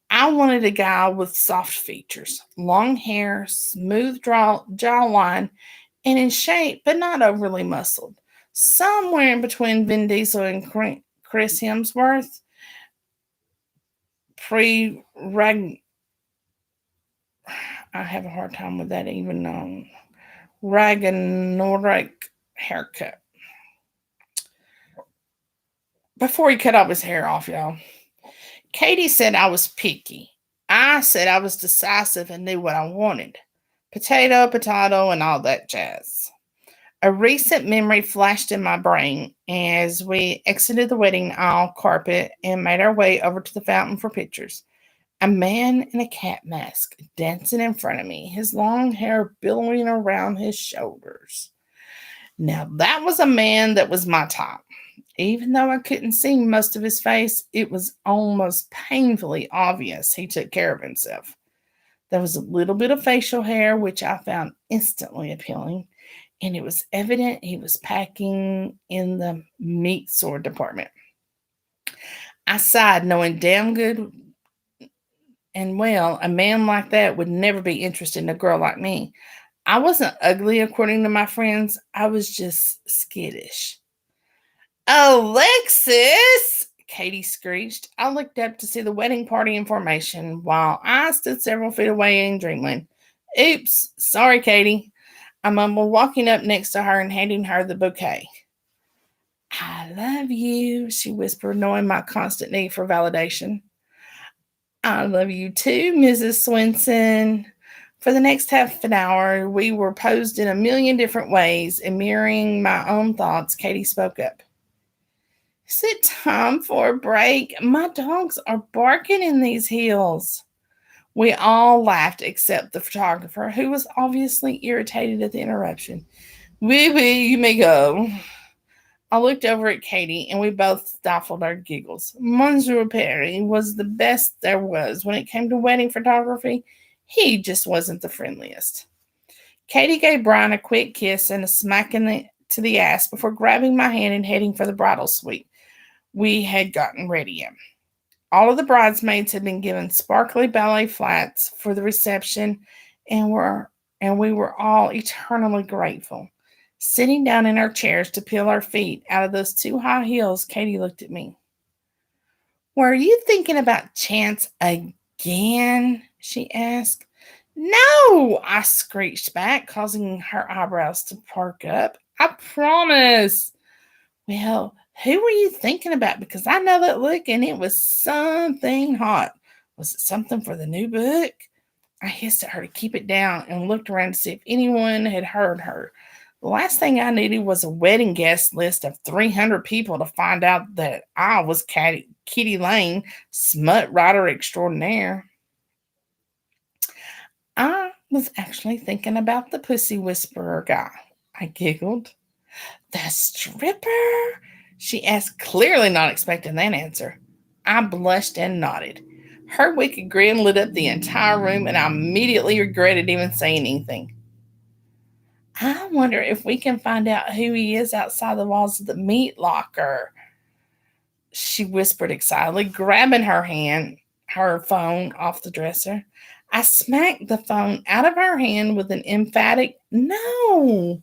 I wanted a guy with soft features, long hair, smooth jawline, and in shape, but not overly muscled. Somewhere in between Vin Diesel and Chris Hemsworth, pre-Rag. I have a hard time with that, even Ragnarok haircut. Before he cut off his hair off, y'all. Katie said I was picky. I said I was decisive and knew what I wanted. Potato, and all that jazz. A recent memory flashed in my brain as we exited the wedding aisle carpet and made our way over to the fountain for pictures. A man in a cat mask dancing in front of me, his long hair billowing around his shoulders. Now that was a man that was my type. Even though I couldn't see most of his face, it was almost painfully obvious he took care of himself. There was a little bit of facial hair, which I found instantly appealing, and it was evident he was packing in the meat sword department. I sighed, knowing damn good and well a man like that would never be interested in a girl like me. I wasn't ugly, according to my friends. I was just skittish. Alexis! Katie screeched. I looked up to see the wedding party in formation while I stood several feet away in dreamland. Oops, sorry, Katie. I mumbled, walking up next to her and handing her the bouquet. I love you, she whispered, knowing my constant need for validation. I love you too, Mrs. Swenson. For the next half an hour, we were posed in a million different ways, and mirroring my own thoughts, Katie spoke up. Is it time for a break? My dogs are barking in these hills. We all laughed except the photographer, who was obviously irritated at the interruption. Wee wee, you may go. I looked over at Katie, and we both stifled our giggles. Monsieur Perry was the best there was when it came to wedding photography. He just wasn't the friendliest. Katie gave Brian a quick kiss and a smack to the ass before grabbing my hand and heading for the bridal suite we had gotten ready in. All of the bridesmaids had been given sparkly ballet flats for the reception, and were and we were all eternally grateful. Sitting down in our chairs to peel our feet out of those too high heels, Katie looked at me. Were you thinking about Chance again? She asked. No, I screeched back, causing her eyebrows to perk up. I promise. Well, who were you thinking about? Because I know that look and it was something hot. Was it something for the new book? I hissed at her to keep it down and looked around to see if anyone had heard her. The last thing I needed was a wedding guest list of 300 people to find out that I was Kitty Lane, smut writer extraordinaire. I was actually thinking about the Pussy Whisperer guy. I giggled. The stripper? She asked, clearly not expecting that answer. I blushed and nodded. Her wicked grin lit up the entire room, and I immediately regretted even saying anything. I wonder if we can find out who he is outside the walls of the meat locker, she whispered excitedly, grabbing her phone off the dresser. I smacked the phone out of her hand with an emphatic no.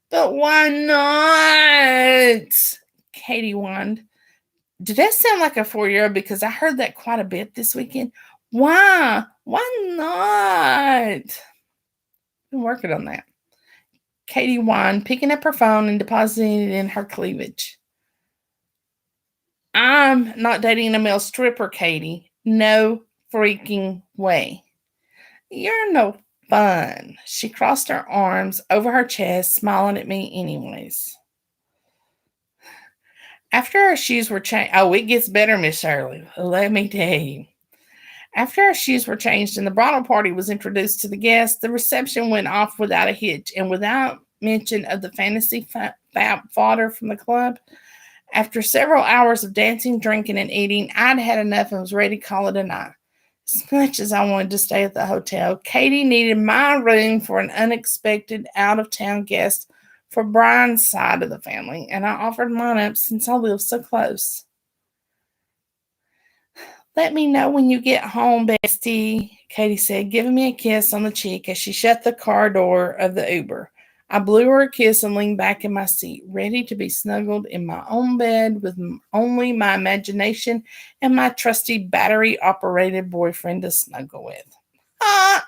But why not? Katie whined. Did that sound like a 4-year-old? Because I heard that quite a bit this weekend. Why? Why not? Been working on that. Katie whined, picking up her phone and depositing it in her cleavage. I'm not dating a male stripper, Katie. No freaking way. You're no fun. She crossed her arms over her chest, smiling at me anyways. After our shoes were changed, oh, it gets better, Miss Shirley. Let me tell you. After our shoes were changed and the bridal party was introduced to the guests, the reception went off without a hitch and without mention of the fantasy fodder from the club. After several hours of dancing, drinking, and eating, I'd had enough and was ready to call it a night. As much as I wanted to stay at the hotel, Katie needed my room for an unexpected out of town guest for Brian's side of the family, and I offered mine up since I live so close. Let me know when you get home, bestie, Katie said, giving me a kiss on the cheek as she shut the car door of the Uber. I blew her a kiss and leaned back in my seat, ready to be snuggled in my own bed with only my imagination and my trusty battery-operated boyfriend to snuggle with. Ah!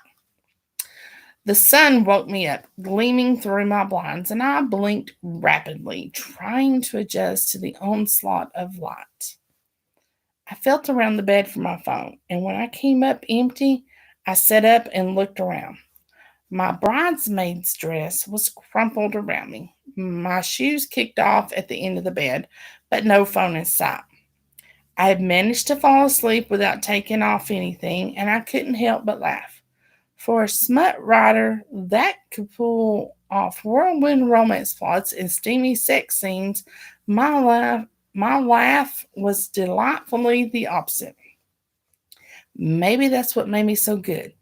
The sun woke me up, gleaming through my blinds, and I blinked rapidly, trying to adjust to the onslaught of light. I felt around the bed for my phone, and when I came up empty, I sat up and looked around. My bridesmaid's dress was crumpled around me. My shoes kicked off at the end of the bed, but no phone in sight. I had managed to fall asleep without taking off anything, and I couldn't help but laugh. For a smut writer that could pull off whirlwind romance plots and steamy sex scenes, My laugh was delightfully the opposite. Maybe that's what made me so good.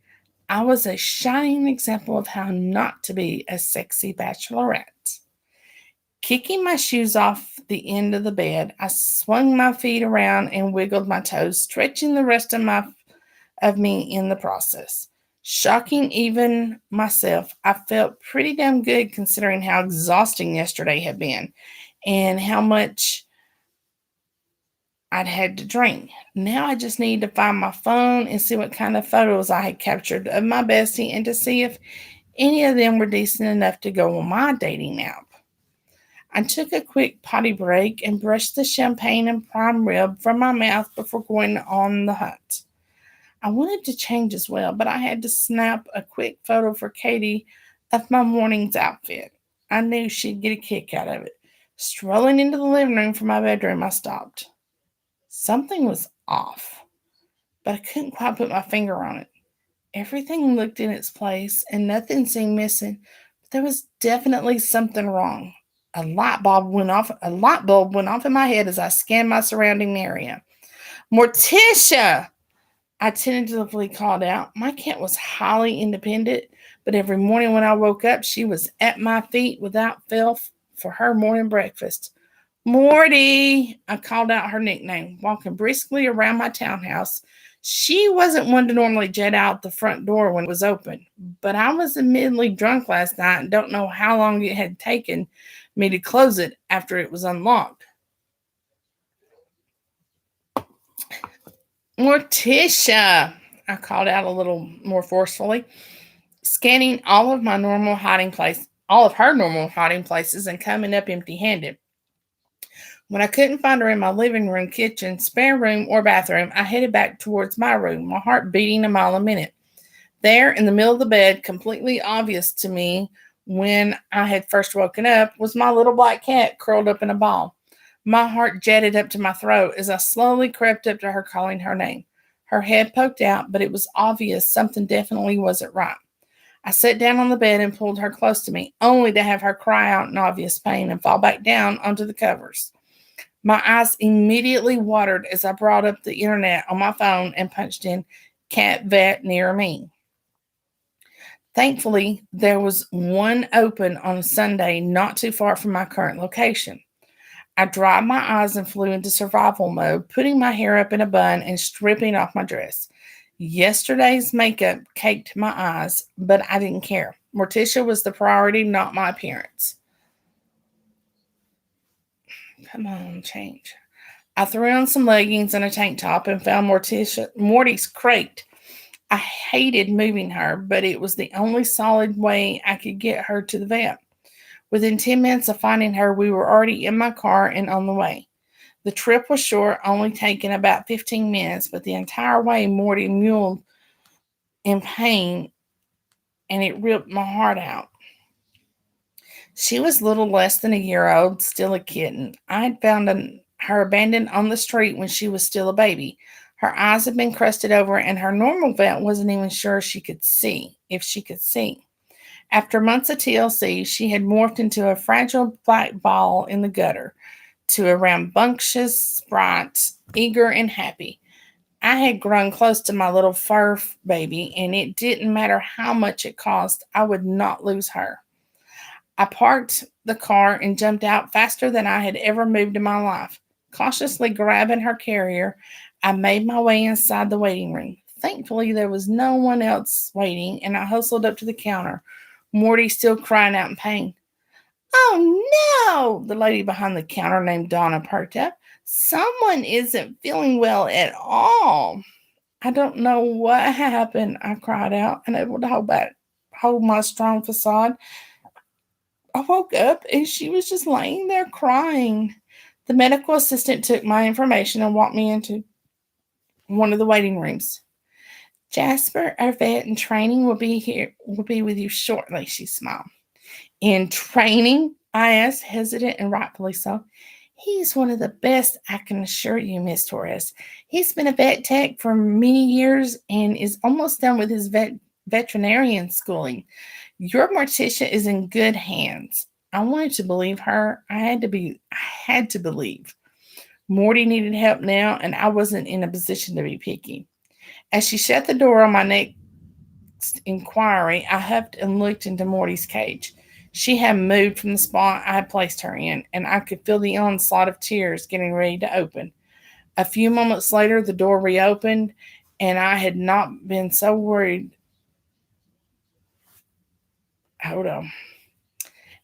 I was a shining example of how not to be a sexy bachelorette. Kicking my shoes off the end of the bed, I swung my feet around and wiggled my toes, stretching the rest of me in the process. Shocking even myself, I felt pretty damn good considering how exhausting yesterday had been and how much I'd had to drink. Now I just need to find my phone and see what kind of photos I had captured of my bestie and to see if any of them were decent enough to go on my dating app. I took a quick potty break and brushed the champagne and prime rib from my mouth before going on the hunt. I wanted to change as well, but I had to snap a quick photo for Katie of my morning's outfit. I knew she'd get a kick out of it. Strolling into the living room from my bedroom, I stopped. Something was off, but I couldn't quite put my finger on it. Everything looked in its place and nothing seemed missing, but there was definitely something wrong. A light bulb went off in my head as I scanned my surrounding area. Morticia! I tentatively called out. My cat was highly independent, but every morning when I woke up, she was at my feet without fail for her morning breakfast. Morty, I called out her nickname, walking briskly around my townhouse. She wasn't one to normally jet out the front door when it was open, but I was admittedly drunk last night and don't know how long it had taken me to close it after it was unlocked. Morticia, I called out a little more forcefully, scanning all of her normal hiding places and coming up empty-handed. When I couldn't find her in my living room, kitchen, spare room, or bathroom, I headed back towards my room, my heart beating a mile a minute. There, in the middle of the bed, completely obvious to me when I had first woken up, was my little black cat curled up in a ball. My heart jetted up to my throat as I slowly crept up to her, calling her name. Her head poked out, but it was obvious something definitely wasn't right. I sat down on the bed and pulled her close to me, only to have her cry out in obvious pain and fall back down onto the covers. My eyes immediately watered as I brought up the internet on my phone and punched in cat vet near me. Thankfully, there was one open on a Sunday not too far from my current location. I dried my eyes and flew into survival mode, putting my hair up in a bun and stripping off my dress. Yesterday's makeup caked my eyes, but I didn't care. Morticia was the priority, not my appearance. Come on, change. I threw on some leggings and a tank top and found Morty's crate. I hated moving her, but it was the only solid way I could get her to the vet. Within 10 minutes of finding her, we were already in my car and on the way. The trip was short, only taking about 15 minutes, but the entire way Morty mewed in pain and it ripped my heart out. She was little less than a year old, still a kitten. I had found her abandoned on the street when she was still a baby. Her eyes had been crusted over, and her normal vet wasn't even sure if she could see. After months of TLC, she had morphed into a fragile black ball in the gutter, to a rambunctious sprite, eager and happy. I had grown close to my little fur baby, and it didn't matter how much it cost, I would not lose her. I parked the car and jumped out faster than I had ever moved in my life. Cautiously grabbing her carrier, I made my way inside the waiting room. Thankfully, there was no one else waiting, and I hustled up to the counter, Morty still crying out in pain. Oh no! The lady behind the counter named Donna perked up. Someone isn't feeling well at all. I don't know what happened, I cried out, unable to hold my strong facade. I woke up and she was just laying there crying. The medical assistant took my information and walked me into one of the waiting rooms. Jasper, our vet in training, will be with you shortly, she smiled. In training? I asked, hesitant and rightfully so. He's one of the best, I can assure you, Miss Torres. He's been a vet tech for many years and is almost done with his veterinarian schooling. Your Morticia is in good hands. I wanted to believe her. I had to believe. Morty needed help now, and I wasn't in a position to be picky. As she shut the door on my next inquiry, I huffed and looked into Morty's cage. She had moved from the spot I had placed her in, and I could feel the onslaught of tears getting ready to open. A few moments later, the door reopened, and I had not been so worried. Hold on.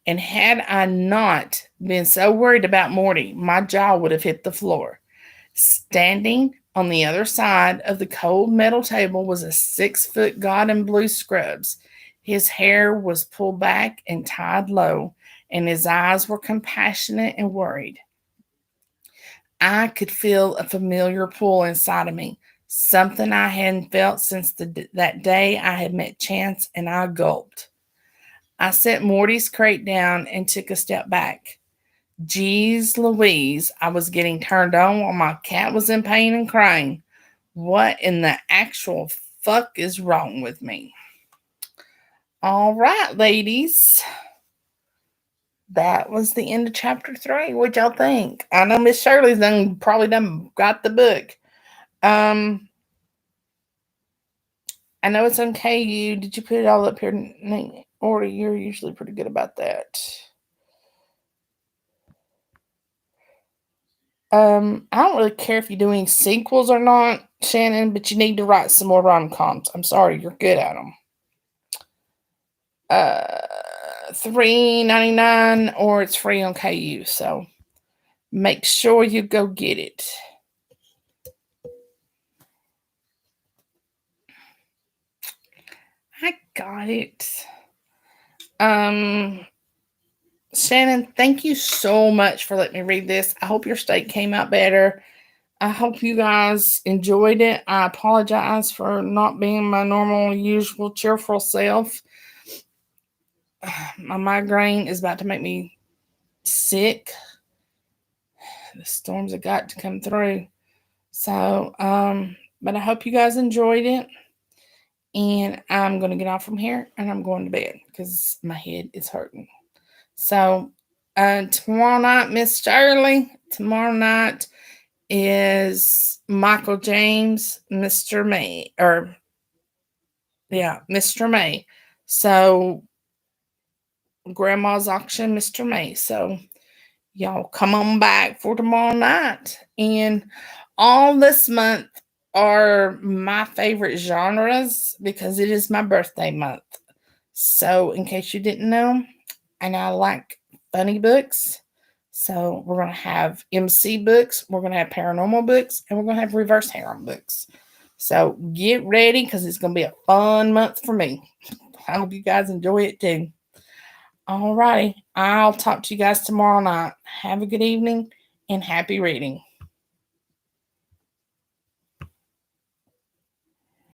And had I not been so worried about Morty, my jaw would have hit the floor. Standing on the other side of the cold metal table was a 6 foot god in blue scrubs. His hair was pulled back and tied low, and his eyes were compassionate and worried. I could feel a familiar pull inside of me, something I hadn't felt since that day I had met Chance, and I gulped. I set Morty's crate down and took a step back. Geez Louise, I was getting turned on while my cat was in pain and crying. What in the actual fuck is wrong with me? All right, ladies. That was the end of chapter 3. What y'all think? I know Miss Shirley's probably done got the book. I know it's on KU. Did you put it all up here in order? You're usually pretty good about that. I don't really care if you're doing sequels or not, Shannon, but you need to write some more rom-coms. I'm sorry, you're good at them. $3.99 or it's free on KU, so make sure you go get it. I got it. Shannon, thank you so much for letting me read this. I hope your steak came out better. I hope you guys enjoyed it. I apologize for not being my normal, usual, cheerful self. My migraine is about to make me sick. The storms have got to come through. So, but I hope you guys enjoyed it. And I'm going to get off from here and I'm going to bed because my head is hurting. So, tomorrow night, Miss Shirley, tomorrow night is Michael James, Mr. May, or yeah, Mr. May. So, Grandma's auction, Mr. May. So, y'all come on back for tomorrow night. And all this month are my favorite genres because it is my birthday month. So, in case you didn't know, and I like funny books. So, we're going to have MC books, we're going to have paranormal books, and we're going to have reverse harem books. So, get ready because it's going to be a fun month for me. I hope you guys enjoy it too. Alrighty, I'll talk to you guys tomorrow night. Have a good evening and happy reading.